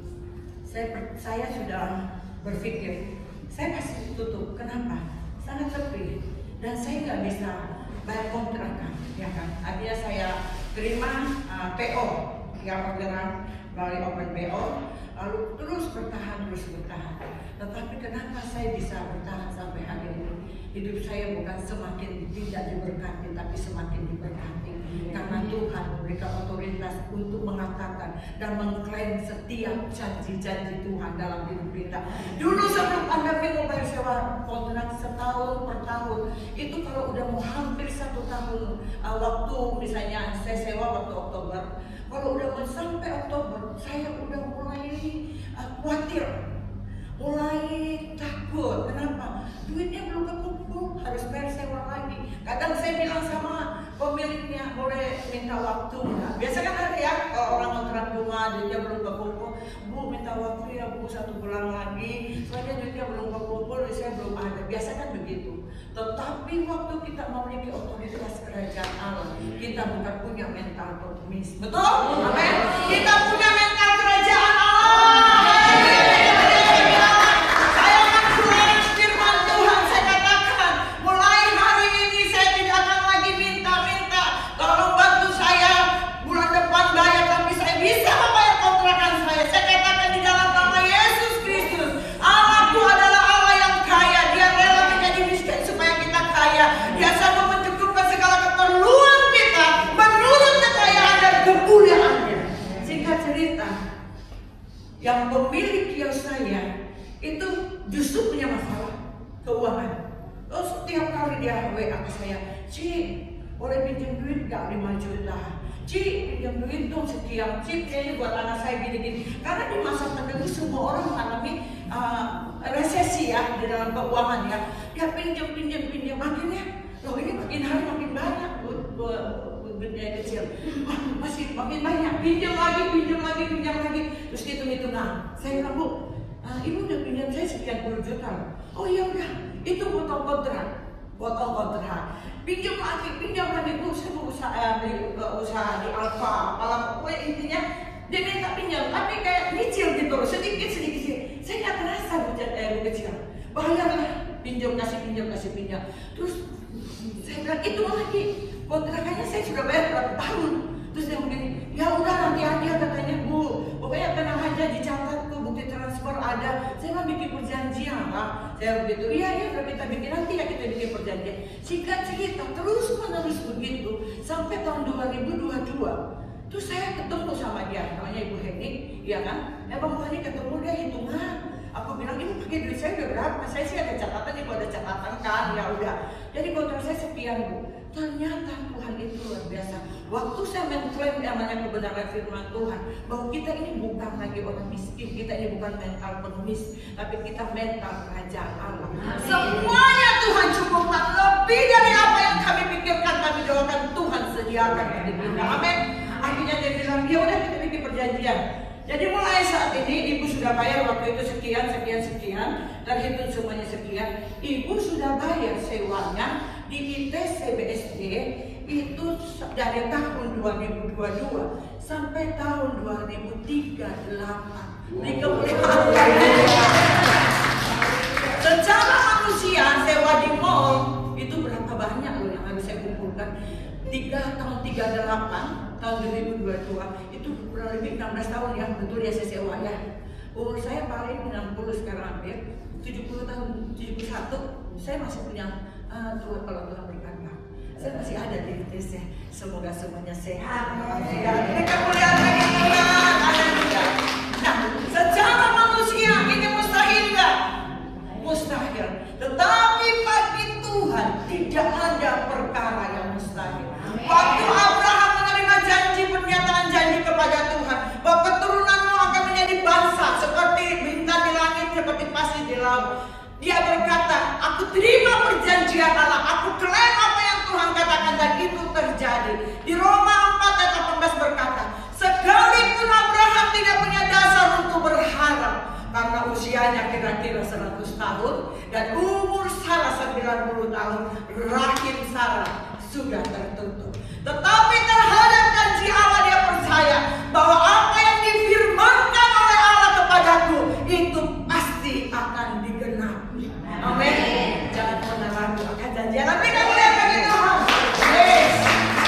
saya sudah berpikir, saya pasti tutup. Kenapa? Sangat sepi dan saya nggak bisa bayar kontrakan, ya kan? Artinya saya terima PO, ya orderan melalui open PO, lalu terus bertahan. Tetapi kenapa saya bisa bertahan sampai hari ini? Hidup saya bukan semakin tidak diberkati, tapi semakin diberkati. Karena Tuhan memberikan otoritas untuk mengatakan dan mengklaim setiap janji-janji Tuhan dalam hidup kita. Dulu sebelum pandemi mau bayar sewa kontrak setahun per tahun, itu kalau udah mau hampir 1 tahun waktu, misalnya saya sewa waktu Oktober, kalau udah mau sampai Oktober, saya udah mulai khawatir, mulai takut. Kenapa? Duitnya belum kekumpul, harus bayar sewa lagi. Kadang saya bilang sama pemiliknya, boleh minta waktu enggak? Biasa kan ada ya, kalau orang kontrak rumah duitnya belum kekumpul, Bu minta waktu ya Bu 1 bulan lagi, soalnya duitnya belum kekumpul, saya belum ada. Biasa kan begitu. Tetapi waktu kita memiliki otoritas kerajaan Allah, kita bukan punya mental pengemis. Betul? Amin. Kita punya mental kerajaan Allah. yang pemilik kios saya itu justru punya masalah keuangan. Oh, setiap kali dia WA ke saya, Cik, boleh pinjam duit gak 5 juta? Cik, pinjam duit dong sekian. Cik, kayaknya buat anak saya gini-gini. Karena di masa tertentu semua orang mengalami resesi ya di dalam keuangan ya. Dia pinjam. Akhirnya, loh ini makin hari makin banyak budaya kecil. Masih makin banyak. Pinjam lagi. Terus hitung-hitungan. Saya bilang, Bu, Ibu udah pinjam saya sekian puluh juta. Oh iya udah, itu potong kontrak. Pinjam lagi, Bu, saya mau usaha di Alfa, pokoknya intinya dia minta pinjam, tapi kayak nyicil gitu, sedikit. Saya nggak terasa Bu kecil. Bayarlah, pinjam kasih pinjam. Terus saya bilang itu lagi, kontrakannya saya sudah bayar berapa tahun. Terus dia begini, ya udah nanti aja katanya Bu, pokoknya tenang aja dicatat tuh bukti transfer ada. Saya mah bikin perjanjian lah. Saya begitu, iya kita bikin nanti ya kita bikin perjanjian. Singkat cerita terus menerus begitu sampai tahun 2022. Terus saya ketemu sama dia, namanya Ibu Heni, ya kan? Bang Bu Heni ketemu dia hitungan. Aku bilang ini pakai duit saya udah berapa? Saya sih ada catatan, Ibu ada catatan kan? Ya udah. Jadi kontrak saya sekian Bu. Ternyata Tuhan itu luar biasa. Waktu saya mengklaim namanya kebenaran firman Tuhan, bahwa kita ini bukan lagi orang miskin, kita ini bukan mental pengemis, tapi kita mental kerajaan Allah. Semuanya Tuhan cukupkan, lebih dari apa yang kami pikirkan, kami doakan Tuhan sediakan bagi kita. Amin. Akhirnya dia bilang, ya udah kita bikin perjanjian. Jadi mulai saat ini Ibu sudah bayar waktu itu sekian, terhitung semuanya sekian. Ibu sudah bayar sewanya di ITC BSD itu dari tahun 2022 sampai tahun 2038. Secara manusia sewa di mall itu berapa banyak loh yang harus saya kumpulkan? 3 tahun 38 tahun 2022 itu kurang lebih 16 tahun ya, betul ya saya sewa ya. Umur saya paling 60 sekarang hampir 70 tahun, 71 saya masih punya Tuhan, kalau Tuhan berikan saya masih ada di ITC. Semoga semuanya sehat. Kemuliaan bagi Tuhan. Nah, secara manusia ini mustahil enggak? Mustahil. Tetapi bagi Tuhan tidak ada perkara yang mustahil. Waktu Abraham menerima pernyataan janji kepada Tuhan bahwa keturunanmu akan menjadi bangsa seperti bintang di langit, seperti pasir di laut. Dia berkata, aku terima perjanjian Allah, aku klaim apa yang Tuhan katakan dan itu terjadi. Di Roma 4 ayat 18 berkata, sekalipun Abraham tidak punya dasar untuk berharap karena usianya kira-kira 100 tahun dan umur Sarah 90 tahun, rahim Sarah sudah tertutup. Tetapi terhadap janji Allah dia percaya bahwa apa yang difirmankan oleh Allah kepadaku itu pasti akan digenapi. Amin. Jangan pernah ragu akan janji. Tapi kamu lihat bagi Tuhan. Yes.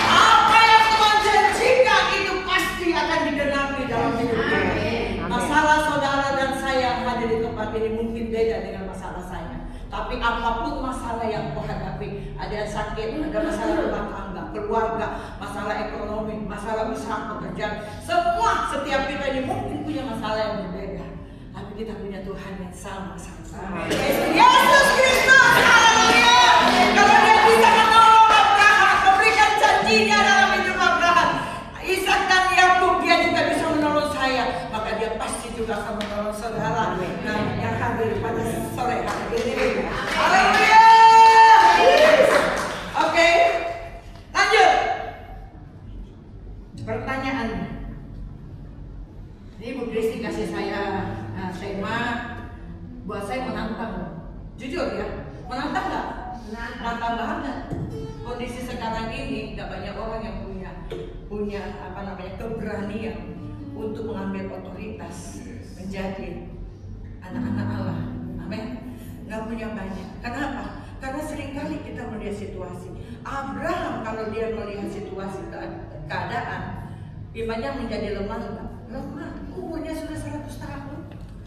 Apa yang Tuhan janjikan itu pasti akan digenapi dalam hidup kita. Masalah saudara dan saya hadir di tempat ini mungkin beda dengan masalah saya. Tapi apapun masalah yang kau hadapi, ada yang sakit, ada masalah rumah tangga, keluarga, masalah ekonomi, masalah usaha pekerjaan, semua setiap kita ini mungkin punya masalah yang berbeda. Tapi kita punya Tuhan yang sama. Yesus Kristus, haleluya. Kalau dia bisa menolong Abraham, memberikan janjinya dalam hidup Abraham, Ishak dan Yakub, dia juga bisa menolong saya. Maka dia pasti juga akan menolong saudara yang hadir pada sore hari ini. Haleluya. Oke, lanjut. Pertanyaannya, ini Bu Kristi kasih saya tema buat saya menantang. Jujur ya, menantang nggak? Menantang banget. Kondisi sekarang ini nggak banyak orang yang punya keberanian untuk mengambil otoritas menjadi anak-anak Allah. Amin. Nggak punya banyak. Kenapa? Karena seringkali kita melihat situasi. Abraham kalau dia melihat situasi keadaan, imannya menjadi lemah. Umurnya sudah 100 tahun.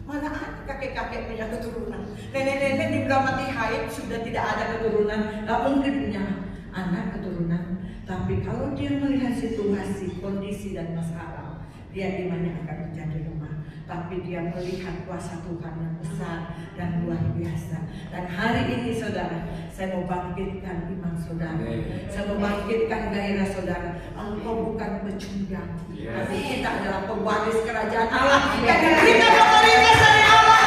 Mana ada kakek-kakek punya keturunan? Nenek-nenek di mati haid sudah tidak ada keturunan. Nggak mungkin punya anak keturunan. Tapi kalau dia melihat situasi, kondisi dan masalah, dia imannya akan menjadi lemah. tapi dia melihat kuasa Tuhan yang besar dan luar biasa. Dan hari ini saudara, saya mau bangkitkan iman saudara, saya mau bangkitkan gairah saudara. Engkau bukan pecundang, tapi kita adalah pewaris kerajaan Allah. Dan kita otoritas dari Allah.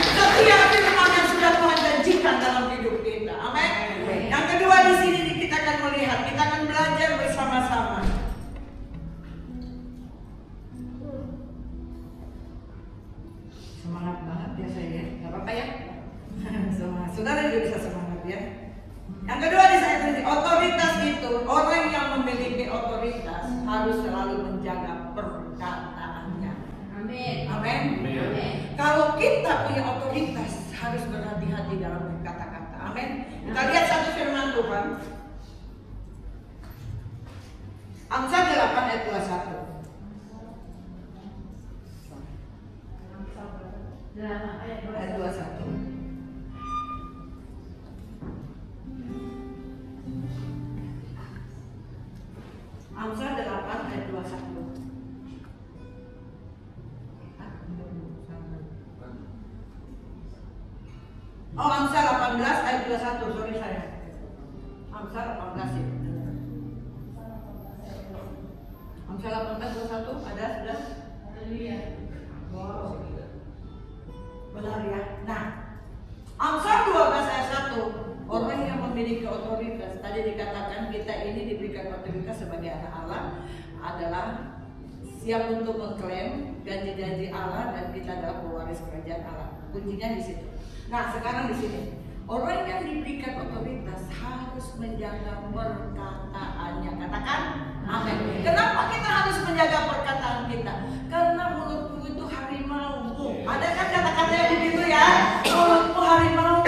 Setiap firman yang sudah Tuhan janjikan dalam hidup kita. Amin. Yang kedua di sini kita akan melihat, kita akan belajar bersama-sama. Semangat banget ya saya, nggak apa-apa ya. Semangat. Saudara juga bisa semangat ya. Yang kedua di saya tulis, otoritas itu, orang yang memiliki otoritas harus selalu menjaga perkataannya. Amin. Amin. Kalau kita punya otoritas harus berhati-hati dalam berkata-kata. Amin. Kita lihat satu firman Tuhan. Amsal 8 ayat 21. Ayat 21. Amsal 8 ayat 21. Oh, Amsal 18 ayat 21. Sorry saya. Amsal 18 ya. Amsal 18 21 ada sudah? Wow. Benar ya. Nah, Amsal 12 ayat 1. Orang yang memiliki otoritas, tadi dikatakan kita ini diberikan otoritas sebagai anak Allah adalah siap untuk mengklaim janji-janji Allah dan kita adalah pewaris kerajaan Allah. Kuncinya di situ. Nah, sekarang di sini orang yang diberikan otoritas harus menjaga perkataannya. Katakan amin. Kenapa kita harus menjaga perkataan kita? Karena mulutku itu harimau. Ada kan kata-kata yang begitu ya? Mulutku harimau.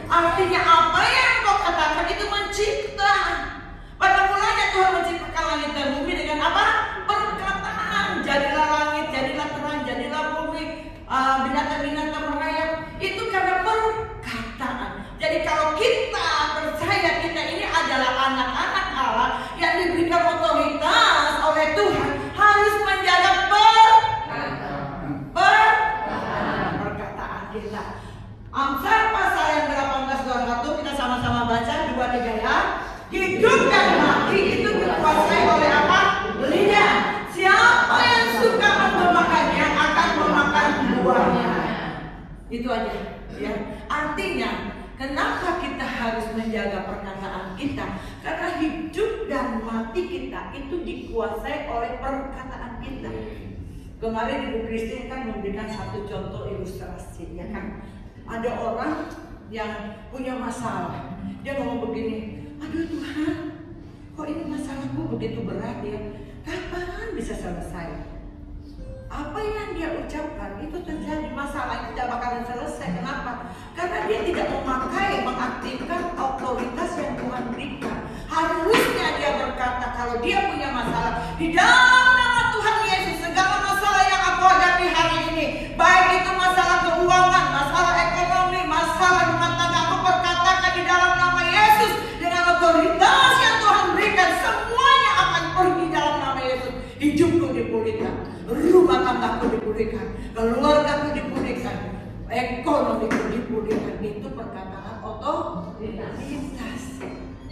Artinya apa yang kau katakan itu mencipta. Pada mulanya Tuhan menciptakan langit dan bumi dengan apa? Perkataan. Jadilah langit, jadilah terang, jadilah bumi, binatang-binatang merayap. Itu karena perkataan. Jadi kalau kita percaya kita ini adalah anak-anak Allah yang diberikan otoritas oleh Tuhan, harus menjaga perkataan kita. Amsal pasal yang 18:21 kita sama-sama baca 2-3 ya. Hidup dan mati itu dikuasai oleh apa? Lidah. Siapa yang suka memakannya akan memakan buahnya. Itu aja ya. Artinya kenapa kita harus menjaga perkataan kita? Karena hidup dan mati kita itu dikuasai oleh perkataan kita. Kemarin Ibu Christine kan memberikan satu contoh ilustrasi ya kan. Ada orang yang punya masalah. Dia ngomong begini, aduh Tuhan, kok ini masalahku begitu berat ya? Kapan bisa selesai? Apa yang dia ucapkan itu terjadi, masalah itu tidak bakalan selesai. Kenapa? Karena dia tidak mengaktifkan otoritas yang Tuhan berikan. Harusnya dia berkata kalau dia punya masalah, di dalam nama Tuhan Yesus segala masalah yang aku hadapi hari ini, baik itu masalah keuangan, masalah ekonomi, masalah rumah tangga, aku berkatakan di dalam nama Yesus dengan otoritas yang Tuhan berikan, semuanya akan pergi dalam nama Yesus. Hidupku dipulihkan, rumah tanggaku dipulihkan, keluargaku dipulihkan, ekonomiku dipulihkan. Itu perkataan otoritas.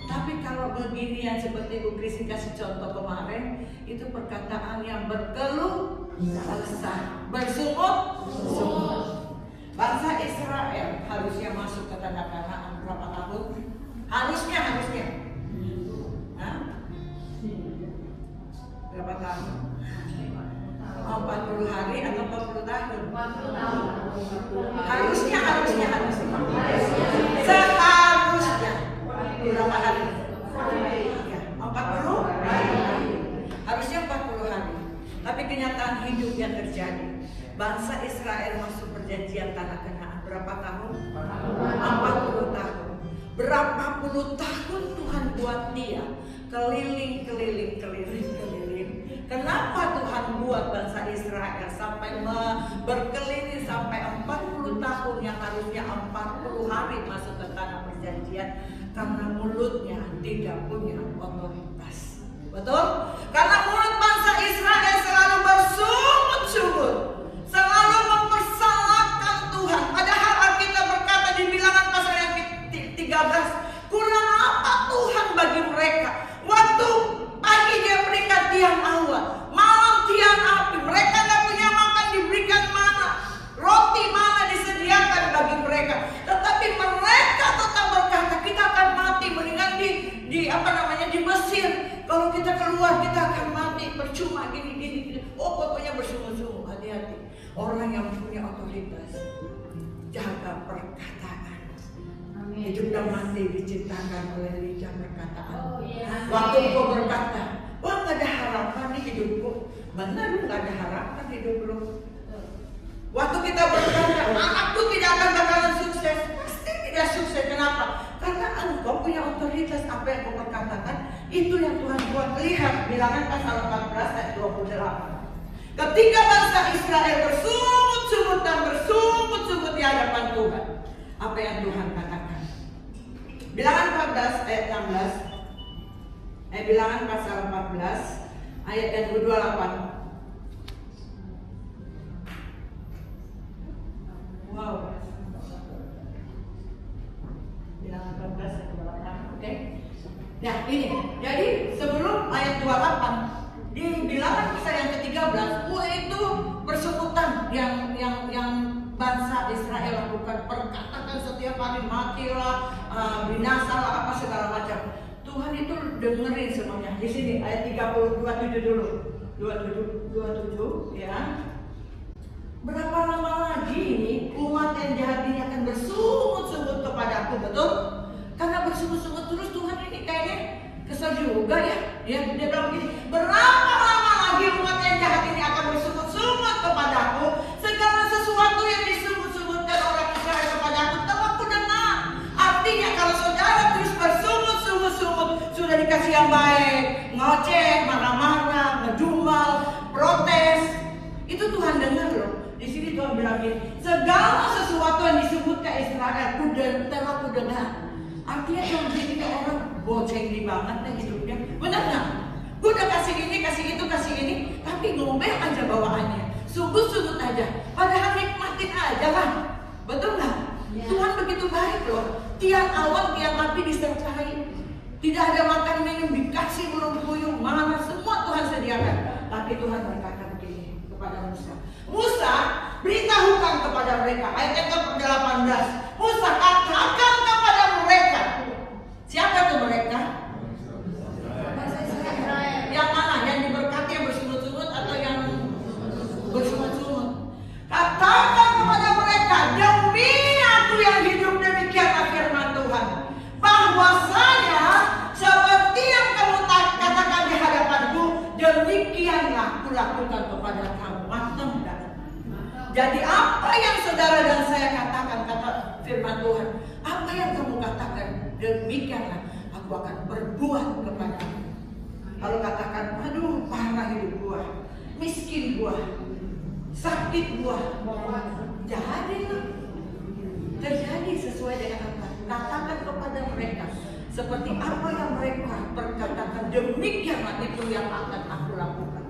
Tapi kalau beginian seperti Bu Christine kasih contoh kemarin, itu perkataan yang berkeluh kesah, bersungut-sungut. Bangsa Israel harusnya masuk ke tanah Kanaan berapa tahun? Harusnya. Hah? Berapa tahun? 40 hari atau 40 tahun? 40 tahun. Harusnya. Seharusnya. Berapa hari? Ya, 40 hari. Harusnya 40 hari. Tapi kenyataan hidup yang terjadi, bangsa Israel masuk perjanjian tanah Kanaan berapa tahun? 40 tahun. Berapa puluh tahun Tuhan buat dia keliling. Kenapa Tuhan buat bangsa Israel sampai berkeliling sampai 40 tahun yang harusnya 40 hari masuk ke tanah perjanjian? Karena mulutnya tidak punya otoritas. Betul? Karena mulut bangsa Israel selalu bersungut-sungut. otoritas, jaga perkataan. Hidup dan mati diciptakan oleh lidah perkataan. Waktu kau berkata, wah gak ada harapan di hidupku, benar lu gak ada harapan di hidup lu. Waktu kita berkata, anakku tidak akan bakalan sukses, pasti tidak sukses. Kenapa? Karena engkau punya otoritas. Apa yang kau perkatakan, itu yang Tuhan buat. Lihat Bilangan pasal 14 ayat 28. Ketika bangsa Israel bersungut-sungut dan bersungut-sungut di hadapan Tuhan, apa yang Tuhan katakan? Bilangan 14 ayat 16. Bilangan pasal 14 ayat yang 28. Wow. Bilangan 14 ayat 28. Oke. Nah, ini. Jadi sebelum ayat 28 di Bilangan pasal yang ke-13, itu persungutan yang bangsa Israel lakukan, perkataan setiap hari matilah, binasalah, apa segala macam. Tuhan itu dengerin semuanya. Di sini ayat 27 dulu. 27 ya. Berapa lama lagi ini umat yang jahat ini akan bersungut-sungut kepada aku, betul? Karena bersungut-sungut terus Tuhan ini kayaknya kesal juga ya. Dia bilang begini, berapa lama lagi umat yang jahat ini akan bersungut-sungut kepada aku? Segala sesuatu yang disungut-sungutkan orang Israel kepada aku telah aku dengar. Artinya kalau saudara terus bersungut-sungut, sudah dikasih yang baik, ngoceh, marah-marah, ngedumel, protes, itu Tuhan dengar loh. Di sini Tuhan bilang gini, segala sesuatu yang disebutkan Israel telah aku dengar. Artinya Tuhan jadi orang boceng banget deh hidupnya. Benar nggak? Gue udah kasih ini, kasih itu, kasih ini, tapi ngomel aja bawaannya, sungguh-sungguh aja. Padahal nikmatin aja lah, betul nggak? Ya. Tuhan begitu baik loh. Tiang awan, tiang api disertai. Tidak ada makan minum dikasih burung puyuh, mana semua Tuhan sediakan. Tapi Tuhan berkata begini kepada Musa. Musa, beritahukan kepada mereka. Ayat yang ke-18. Musa, katakan kepada mereka. Siapa itu mereka? Yang mana? Yang diberkati, yang bersungut-sungut atau yang bersungut-sungut? Katakan kepada mereka, demi aku yang hidup, demikianlah firman Tuhan, bahwasanya seperti yang kamu katakan di hadapanku, demikianlah kulakukan kepada kamu. Mantap enggak? Jadi apa yang saudara dan saya katakan, kata firman Tuhan, apa yang kamu katakan, demikianlah aku akan berbuat kepadamu. Kalau katakan, aduh parah hidup gua, miskin gua, sakit gua, jadi terjadi sesuai dengan apa? Katakan kepada mereka seperti apa yang mereka perkatakan, demikianlah itu yang akan aku lakukan.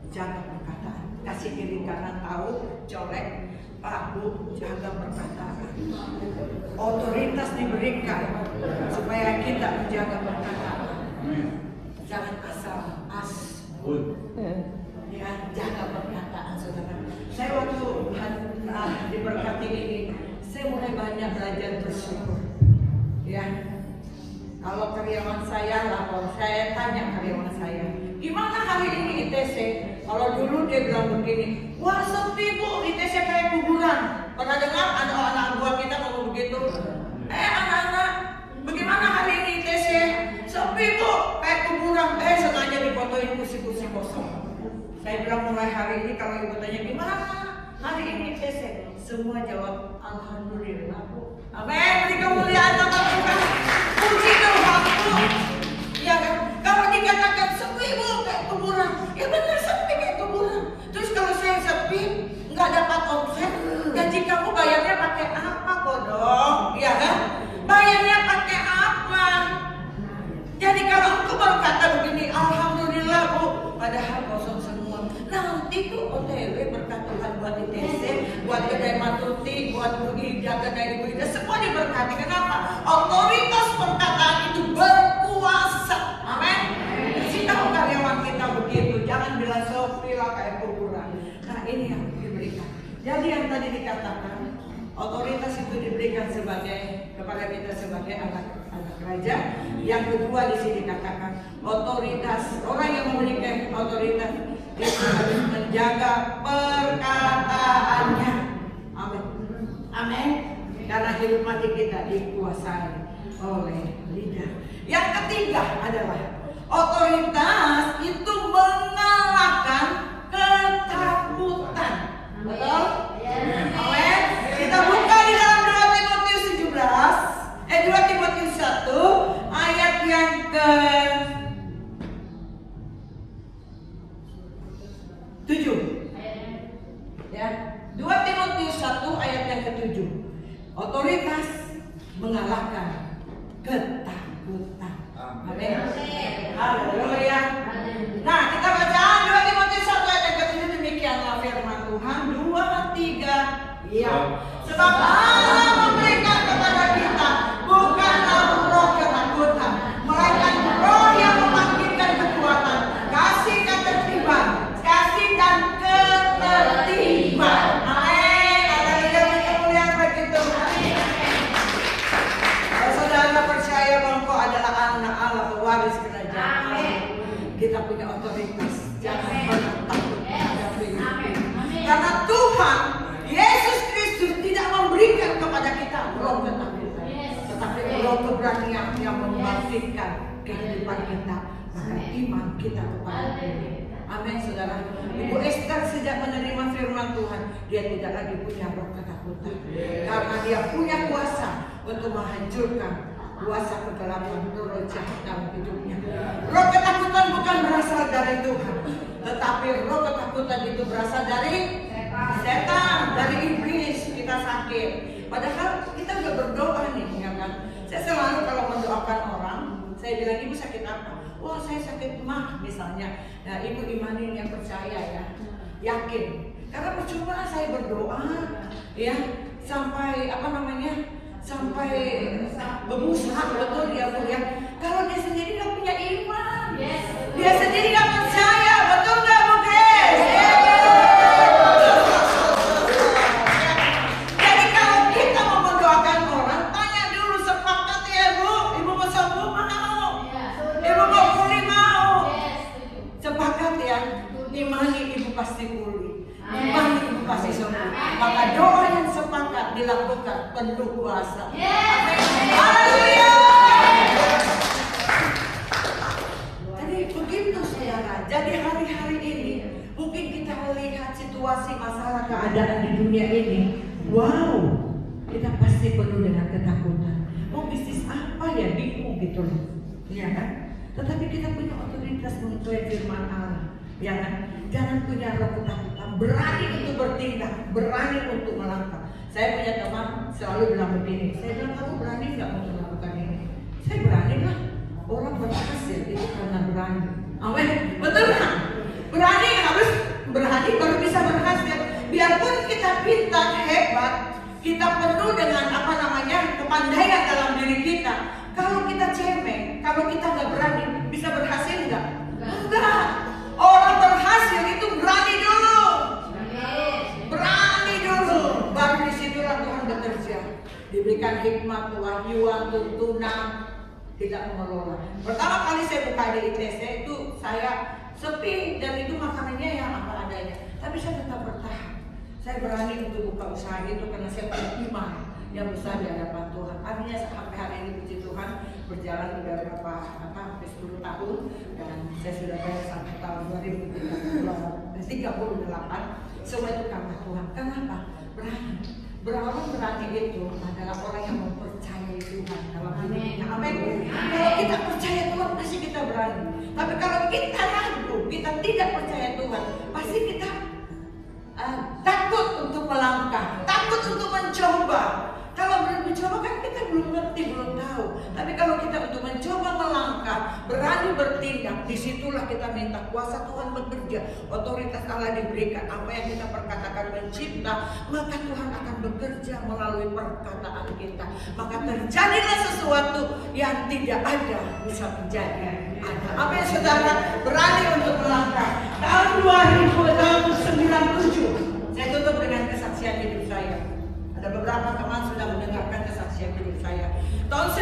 Jangan perkataan, kasih kiri kanan tahu, colek, aku jaga perkataan. Otoritas diberikan supaya kita menjaga perkataan. Jangan asal ya, jaga perkataan saudara. Saya waktu diberkati ini, saya mulai banyak belajar bersyukur. Ya, kalau karyawan saya lapor, saya tanya karyawan saya, gimana hari ini ITC? Kalau dulu dia bilang begini, wah sepi bu, ITC kayak kuburan. Pernah dengar ada anak buah kita ngomong begitu? Anak-anak, bagaimana hari ini ITC? Sepi bu, kayak kuburan. Sengaja difotoin kursi-kursi kosong. Saya bilang mulai hari ini kalau ibu tanya gimana hari ini ITC, semua jawab alhamdulillah bu. Amin, beri kemuliaan nama Tuhan. Puji Tuhan bu. Ya kan? Kalau dikatakan sepi bu kayak kuburan, ya benar sepi kayak kuburan. Terus kalau saya sepi, nggak dapat omset, gaji kamu bayarnya pakai apa kodong? Ya kan? Bayarnya pakai apa? Jadi kalau aku berkata begini, alhamdulillah bu, padahal kosong semua. Nanti tuh OTW berkat Tuhan buat ITC, buat kedai Matuti, buat Bu Ida, kedai Ibu Ida, semua diberkati. Kenapa? Otoritas perkataan itu berkuasa. Amin. Kasih tahu karyawan kita begitu, jangan bilang sopi lah kayak kuburan. Nah ini yang diberikan. Jadi yang tadi dikatakan, otoritas itu diberikan kepada kita sebagai anak raja. Yang kedua di sini dikatakan otoritas, orang yang memiliki otoritas itu harus menjaga perkataannya. Amin. hidup mati kita dikuasai oleh lidah. Yang ketiga adalah otoritas itu mengalahkan ketakutan. Betul? Amin. Kita buka di dalam 2 Timotius 2 Timotius 1 ayat yang ke-7. Ya, 2 Timotius 1 ayat yang ke-7. Otoritas mengalahkan ketakutan. Amin. Haleluya. Nah, kita baca 2 Timotius 1 ayat yang ke-7, demikianlah firman Tuhan. 2, 3. Ya. Sebab Allah memberikan kepada kita bukanlah roh ketakutan, melainkan roh yang membangkitkan kekuatan, kasih ketertiban, kasih dan ketertiban. Amin. Haleluya. Kemuliaan bagi Tuhan. Kalau saudara percaya bahwa engkau adalah anak Allah, pewaris kerajaan Allah, kita punya otoritas. Jangan pernah takut menghadapi hidup. Karena Tuhan Yesus Kristus tidak memberikan kepada kita roh ketakutan, tetapi roh keberanian yang membangkitkan kehidupan kita, bahkan iman kita kepada Dia. Amin, saudara. Ibu Esther sejak menerima firman Tuhan, dia tidak lagi punya roh ketakutan, karena dia punya kuasa untuk menghancurkan kuasa kegelapan, roh jahat dalam hidupnya. Roh ketakutan bukan berasal dari Tuhan, tetapi roh ketakutan itu berasal dari setan, dari iblis. Kita sakit, padahal kita udah berdoa nih, ya kan? Saya selalu kalau mendoakan orang, saya bilang, ibu sakit apa? Wah, saya sakit mah misalnya. Nah, ibu imanin yang percaya ya, yakin. Karena percuma saya berdoa, ya sampai sampai bermusnah, betul dia punya. Kalau dia sendiri nggak punya iman, dia sendiri nggak percaya, betul nggak Bu Grace? Jadi kalau kita mau mendoakan orang, tanya dulu sepakat ya Bu, ibu mau sembuh mau, ibu mau pulih mau, sepakat ya, imani ibu pasti pulih, imani ibu pasti sembuh. Maka doa yang sepakat dilakukan penuh kuasa. Haleluya. Jadi begitu saudara. Jadi hari-hari ini mungkin kita melihat situasi masalah keadaan di dunia ini, wow, kita pasti penuh dengan ketakutan. Mau bisnis apa ya, bingung gitu loh, ya kan? Tetapi kita punya otoritas mengikuti firman Allah, ya kan? Jangan punya roh ketakutan, berani untuk bertindak, berani untuk melangkah. Saya punya teman selalu bilang begini, saya bilang, kamu berani nggak untuk melakukan ini? Saya berani lah. Orang berhasil itu karena berani. Amin. Betul kan? Berani, harus berani baru bisa berhasil. Biarpun kita pintar, hebat, kita penuh dengan kepandaian dalam diri kita. Kalau kita cemeng, kalau kita nggak berani, bisa berhasil nggak? Enggak. Orang berhasil itu berani dulu. Berani dulu. Baru disitulah Tuhan bekerja. Diberikan hikmat, kewahyuan, tuntunan, tidak mengelola. Pertama kali saya buka di ITC itu saya sepi dan itu makanannya yang apa adanya. Tapi saya tetap bertahan. Saya berani untuk buka usaha itu karena saya punya iman yang besar di hadapan Tuhan. Artinya sampai hari ini puji Tuhan berjalan udah berapa hampir 10 tahun dan saya sudah bayar sampai tahun 2038. Semua itu karena Tuhan. Kenapa? Berani. Orang berani itu adalah orang yang mempercayai Tuhan dalam hidupnya. Amin. Kalau kita percaya Tuhan pasti kita berani. Tapi kalau kita ragu, kita tidak percaya Tuhan, pasti kita takut untuk melangkah, takut untuk mencoba. Kalau belum mencoba kan kita belum ngerti, belum tahu. Tapi kalau kita untuk mencoba melangkah, berani bertindak, disitulah kita minta kuasa Tuhan bekerja. Otoritas Allah diberikan. Apa yang kita perkatakan mencipta, maka Tuhan akan bekerja melalui perkataan kita. Maka terjadilah sesuatu yang tidak ada bisa menjadi ada. Apa yang saudara berani untuk melangkah? Tahun 2097, saya tutup dengan kesaksian hidup saya. Ada beberapa teman sudah mendengarkan kesaksian hidup saya. Tahun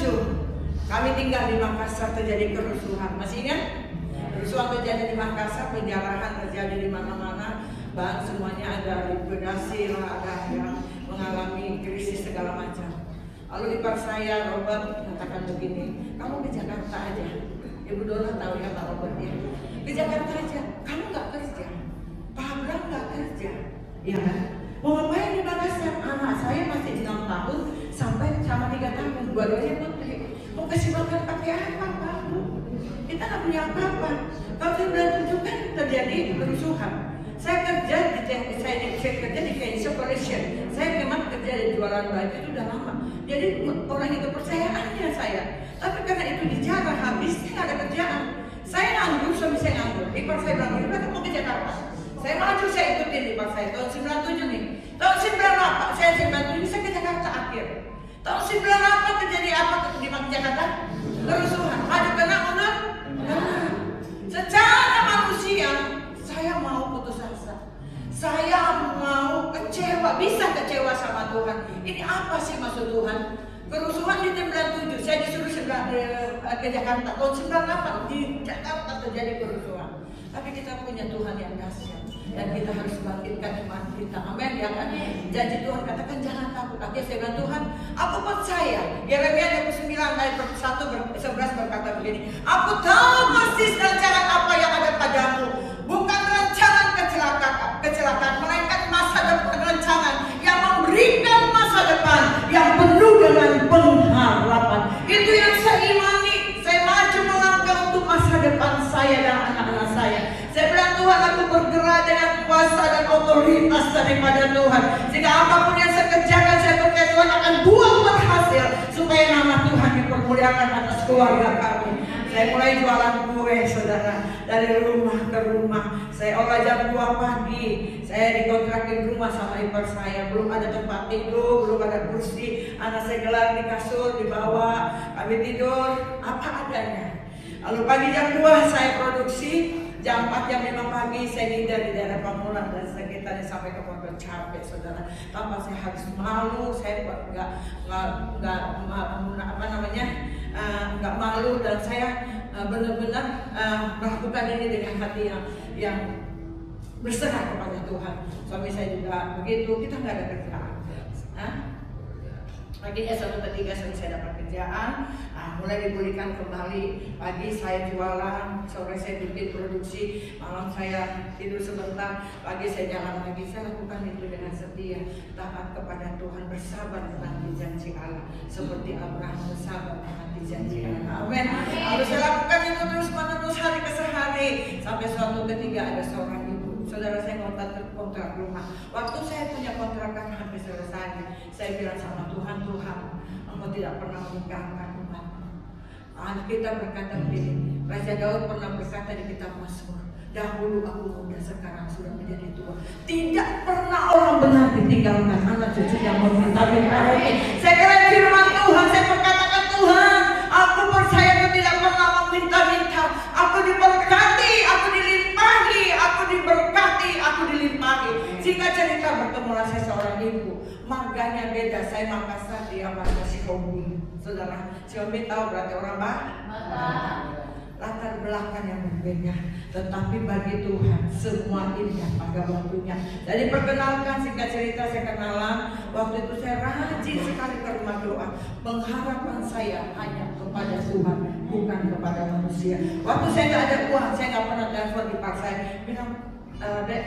97 kami tinggal di Makassar, terjadi kerusuhan. Masih ingat? Kerusuhan terjadi di Makassar, penjarahan terjadi di mana-mana. Bahkan semuanya ada likuidasi lah, ada yang mengalami krisis segala macam. Lalu ipar saya Robert katakan begini, kamu ke Jakarta aja. Ibu Dona tahu ya Pak Robert ya. Ke Jakarta aja, kamu nggak kerja, Pak Abraham nggak kerja, ya kan? Mau ngapain di Makassar? Anak saya masih 6 tahun sampai sama 3 tahun, dua-duanya putri. Mau kasih makan pakai apa Pak? Kita nggak punya apa-apa. Tahun 97 kan terjadi kerusuhan. Saya kerja di Financial Corporation. Saya memang kerja di jualan baju itu udah lama. Jadi orang itu percayaannya saya. Tapi karena itu dijarah habis, saya nggak ada kerjaan. Saya nganggur, suami saya nganggur. Ipar saya bilang, "Udah kamu ke Jakarta." Saya maju, saya ikutin ipar saya. Tahun 97 nih. Tahun 98, saya 97 saya ke Jakarta akhir. Tahun 98 terjadi apa di Jakarta? Kerusuhan. Maju kena mundur. Secara manusia, saya mau putus asa. Saya mau kecewa, bisa kecewa sama Tuhan. Ini apa sih maksud Tuhan? Kerusuhan di 97, saya disuruh ke Jakarta. Tahun 98 di Jakarta terjadi kerusuhan. Tapi kita punya Tuhan yang dahsyat dan kita harus bangkitkan iman kita. Amin ya kan? Janji Tuhan katakan jangan takut. Akhirnya saya bilang Tuhan, aku percaya. Yeremia 29 ayat 1-11 berkata begini, aku tahu persis rancangan apa yang ada padamu, bukan rancangan kecelakaan, melainkan masa depan, rancangan yang memberikan masa depan yang penuh dengan pengharapan. Itu yang saya imani. Saya maju melangkah untuk masa depan saya dan anak-anak saya. Saya bilang Tuhan, aku bergerak dengan kuasa dan otoritas daripada Tuhan. Sehingga apapun yang saya kerjakan, saya percaya Tuhan akan buat berhasil supaya nama Tuhan dipermuliakan atas keluarga kami. Saya mulai jualan kue, saudara, dari rumah ke rumah. Saya olah jam 2 pagi. Saya dikontrakin rumah sama ipar saya. Belum ada tempat tidur, belum ada kursi. Anak saya gelar di kasur, dibawa. Kami tidur apa adanya. Lalu pagi jam 2 saya produksi. Jam 4, jam 5 pagi saya ngidar di daerah Pamulang dan sekitarnya sampai ke Pondok capek, saudara. Tanpa saya harus malu, saya nggak malu dan saya benar-benar melakukan ini dengan hati yang berserah kepada Tuhan. Suami saya juga begitu, kita nggak ada kerjaan. Paginya 1/3 saya dapat kerjaan, mulai dipulihkan kembali. Pagi saya jualan, sore saya bikin produksi, malam saya tidur sebentar, pagi saya jalan lagi. Saya lakukan itu dengan setia, taat kepada Tuhan, bersabar menanti janji Allah, seperti Abraham bersabar menanti janji Allah. Amin. Lalu saya lakukan itu terus menerus hari ke hari, sampai suatu ketika ada seorang ibu, saudara saya kontrak rumah. Waktu saya punya kontrakan hampir selesai, saya bilang sama Tuhan, Tuhan, Engkau tidak pernah meninggalkan umatmu. Kita berkata begini, Raja Daud pernah berkata di kitab Mazmur, dahulu aku muda, sekarang sudah menjadi tua. Tidak pernah orang benar ditinggalkan anak cucu yang meminta-minta. Saya kira firman Tuhan, saya berkatakan Tuhan, aku percaya aku tidak pernah meminta-minta. Aku diberkati, aku dilimpahi, aku diberkati, aku dilimpahi. Singkat cerita, bertemulah saya seorang ibu, marganya beda. Saya Makassar, dia marga Sihobi. Saudara, Sihobi tahu berarti orang latar belakang yang berbeda, tetapi bagi Tuhan semua indah pada waktunya. Jadi perkenalkan, singkat cerita, saya kenalan. Waktu itu saya rajin sekali ke rumah doa. Pengharapan saya hanya kepada Tuhan, bukan kepada manusia. Waktu saya nggak ada uang, saya nggak pernah telepon di pak saya bilang,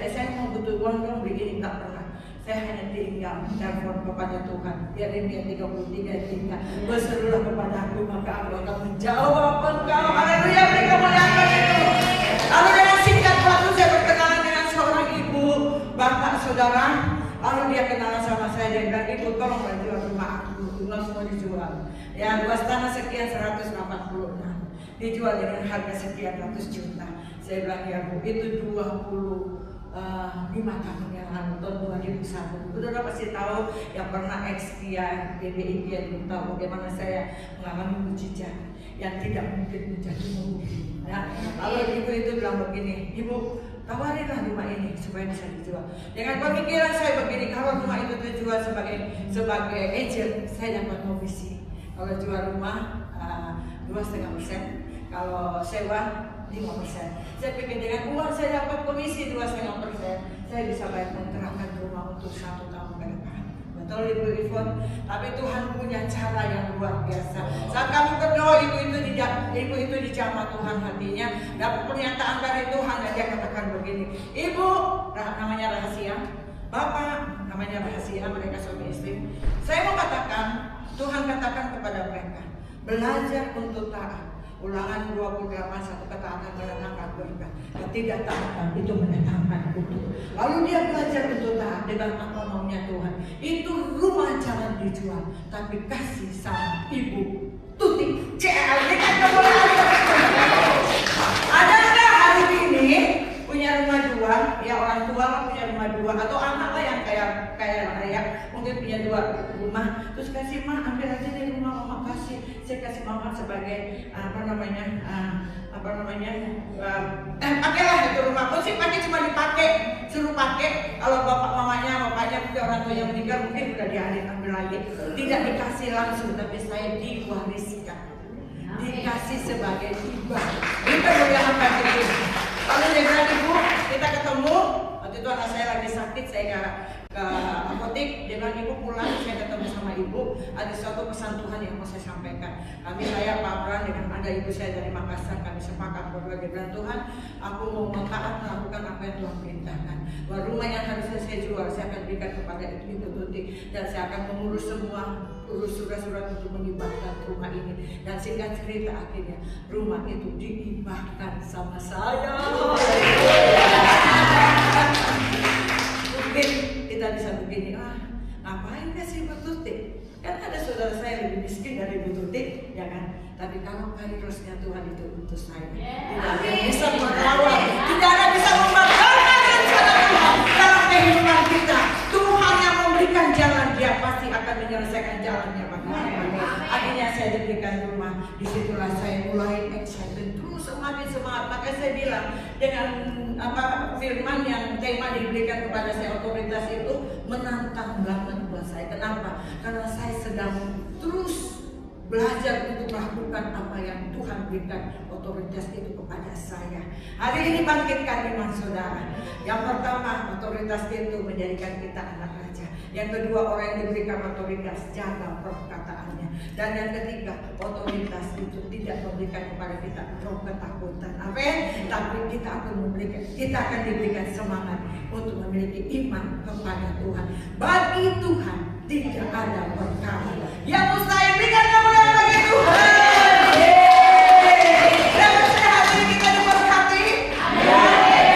saya mau butuh uang dong, begini, nggak pernah. Saya hanya tinggal telepon kepada Tuhan. Yeremia 33 tinggal, berserulah kepada aku maka aku akan menjawab engkau. Haleluya, beri kemuliaan itu. Lalu dengan singkat waktu saya berkenalan dengan seorang ibu, bapak saudara. Lalu dia kenalan sama saya, dia bilang, ibu tolong jual rumah aku, rumah semua dijual. Ya, luas tanah sekian 186, dijual dengan harga sekian ratus juta. Saya bilang, ya bu, itu 5 tahun yang lalu, tahun 2001. Saudara pasti tahu yang pernah XPI, BBI, dia tahu bagaimana saya mengalami mujizat yang tidak mungkin menjadi mungkin. Ya. Lalu ibu itu bilang begini, ibu tawarinlah rumah ini supaya bisa dijual. Dengan pemikiran saya begini, kalau rumah itu terjual sebagai agent, saya dapat komisi. Kalau jual rumah 2,5%, kalau sewa 5%. Saya pikir dengan uang saya dapat komisi 2,5%, saya bisa bayar kontrakan rumah untuk 1 tahun ke depan. betul Ibu Ivon. Tapi Tuhan punya cara yang luar biasa. Saat kamu berdoa, ibu itu dijamah Tuhan hatinya. Dapat pernyataan dari Tuhan dan dia katakan begini, Ibu, namanya rahasia, Bapak, namanya rahasia, mereka suami istri. Saya mau katakan, Tuhan katakan kepada mereka, belajar untuk taat. Ulangan 28:1, ketaatan mendatangkan berkah, ketidaktaatan itu mendatangkan kutuk. Lalu dia belajar untuk taat dengan apa maunya Tuhan. Itu rumah jangan dijual, tapi kasih sama Ibu Tuti. Ini kan kemuliaan. Ada nggak hari ini punya rumah dua? Ya orang tua punya rumah dua, atau anak lah yang kayak ayah mungkin punya 2 rumah. Terus kasih mah, ambil aja dari rumah mama, kasih. Saya kasih mama sebagai pakailah itu rumah. Mesti pakai, cuma dipakai, suruh pakai. Kalau bapaknya punya orang tua yang meninggal, mungkin udah ambil lagi. Tidak dikasih langsung, tapi saya diwariskan, dikasih sebagai hibah. Itu yang akan kita. Lalu dia bilang, Ibu, kita ketemu. Waktu itu anak saya lagi sakit, saya ke apotek. Dia bilang, Ibu pulang, saya ketemu sama Ibu. Ada suatu pesan Tuhan yang mau saya sampaikan. Saya Pak Pran dengan ada ibu saya dari Makassar, kami sepakat berdua. Dia bilang, Tuhan, aku mau taat melakukan apa yang Tuhan perintahkan. Bahwa rumah yang harusnya saya jual, saya akan berikan kepada Ibu Tuti, dan saya akan mengurus semua, urus surat-surat untuk menghibahkan rumah ini. Dan singkat cerita, akhirnya rumah itu dihibahkan sama saya. Mungkin kita bisa begini, ngapain kasih Ibu Tuti? Kan ada saudara saya lebih miskin dari Ibu Tuti, ya kan? Tapi kalau kairosnya Tuhan itu untuk saya, tidak ada yang bisa merawat, tidak ada yang bisa membatalkan rencana Tuhan dalam kehidupan kita. Tuhan yang memberikan jalan, Dia pasti akan menyelesaikan jalannya. Akhirnya saya diberikan rumah. Disitulah saya mulai excited, terus semakin semangat. Maka saya bilang dengan firman yang tema diberikan kepada saya, otoritas itu menantang banget buat saya. Kenapa? Karena saya sedang terus belajar untuk melakukan apa yang Tuhan berikan otoritas itu kepada saya. Hari ini bangkitkan iman saudara. Yang pertama, otoritas itu menjadikan kita anak raja. Yang kedua, orang yang diberikan otoritas jaga perkataannya. Dan yang ketiga, otoritas itu tidak memberikan kepada kita roh ketakutan. Amin. Tapi kita akan diberikan semangat untuk memiliki iman kepada Tuhan. Bagi Tuhan tidak ada perkara yang mustahil. Berikan kemuliaan bagi Tuhan. Dan hari ini kita diberkati.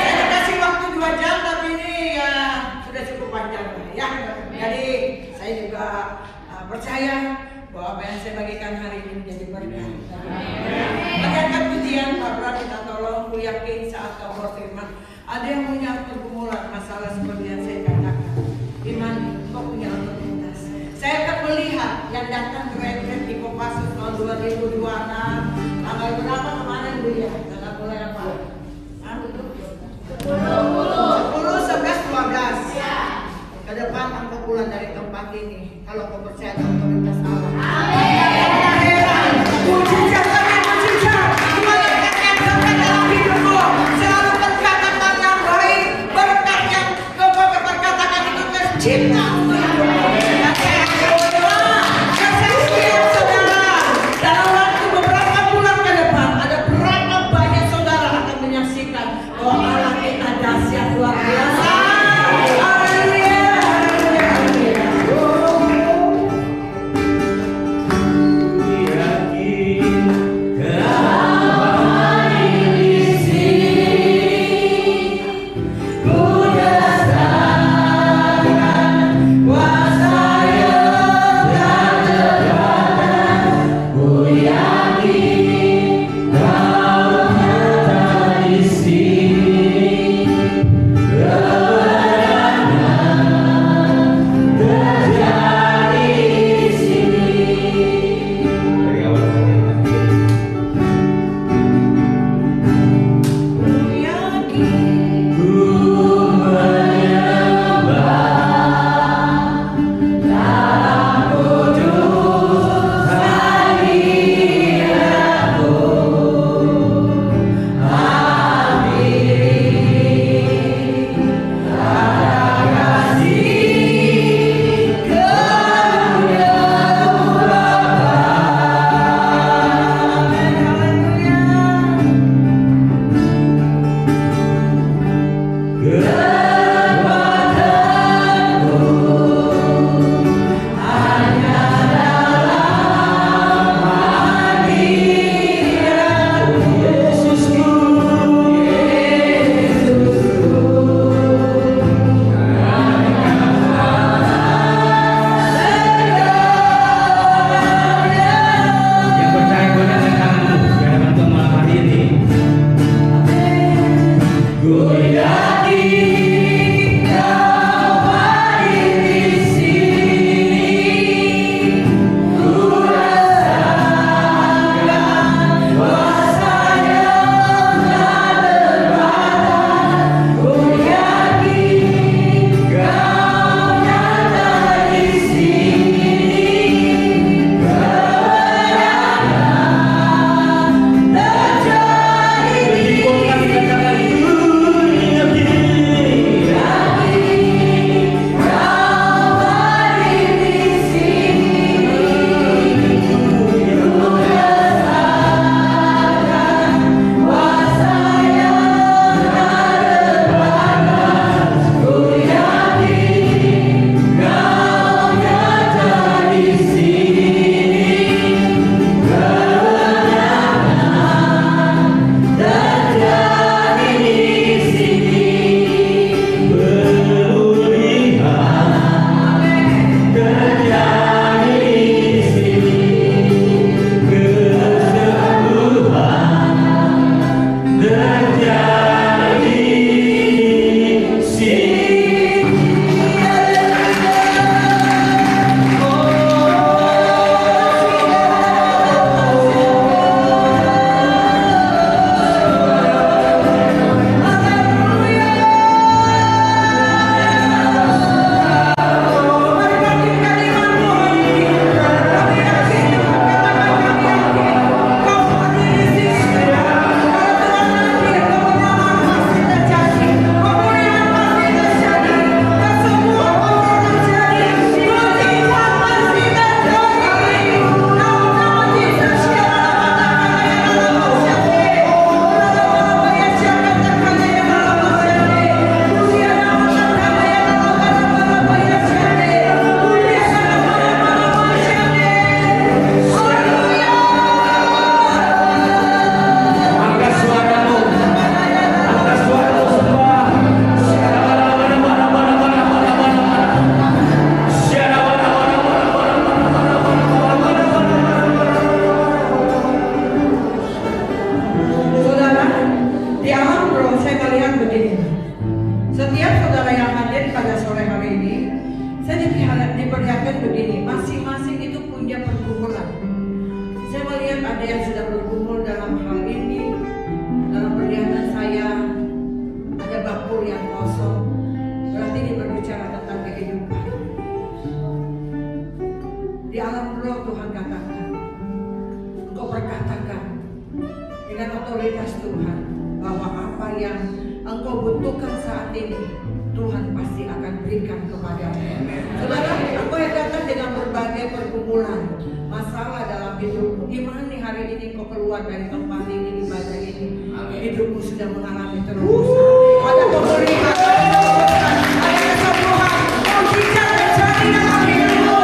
Saya kasih waktu 2 jam, tapi ini ya sudah cukup panjang ya. Jadi saya juga percaya bahwa apa yang saya bagikan hari ini menjadi berkat. Bagikan pujian, Pak Bro, kita tolong, ku yakin saat kau berfirman, ada yang punya pergumulan masalah seperti yang saya katakan. Iman, kau punya otoritas. Saya akan melihat yang datang ke retret di Kopassus tahun 2026. Tanggal berapa kemarin Bu ya? Tanggal mulai apa? 10, 11, 12. Ke depan angka bulan dari tempat ini. Kalau kau percaya otoritas Allah. Mujizat demi mujizat, Tuhan akan nyatakan dalam hidupmu. Selalu berkata-kata yang baik, berkat yang kau katakan itu tercipta untuk hidupmu. Dan saya akan berdoa, kesaksian saudara dalam waktu beberapa bulan ke depan, ada berapa banyak saudara akan menyaksikan bahwa Allah kita dahsyat luar biasa. Yakin begini, masing-masing itu punya pergumulan. Saya melihat ada yang sudah bergumul dalam hal ini. Dalam penglihatan saya ada bakul yang kosong. Berarti ini berbicara tentang kehidupan. Di alam roh Tuhan katakan, engkau berkatakan dengan otoritas Tuhan bahwa apa yang engkau butuhkan saat ini Tuhan pasti akan berikan kepadamu. Saudara, engkau yang datang dengan berbagai pergumulan, masalah dalam hidupmu, gimana nih hari ini kau keluar dari tempat ini, ibadah ini, hidupmu sudah mengalami terobosan. Ada pemulihan, ada kesembuhan, mujizat terjadi dalam hidupmu.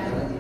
Tuhan.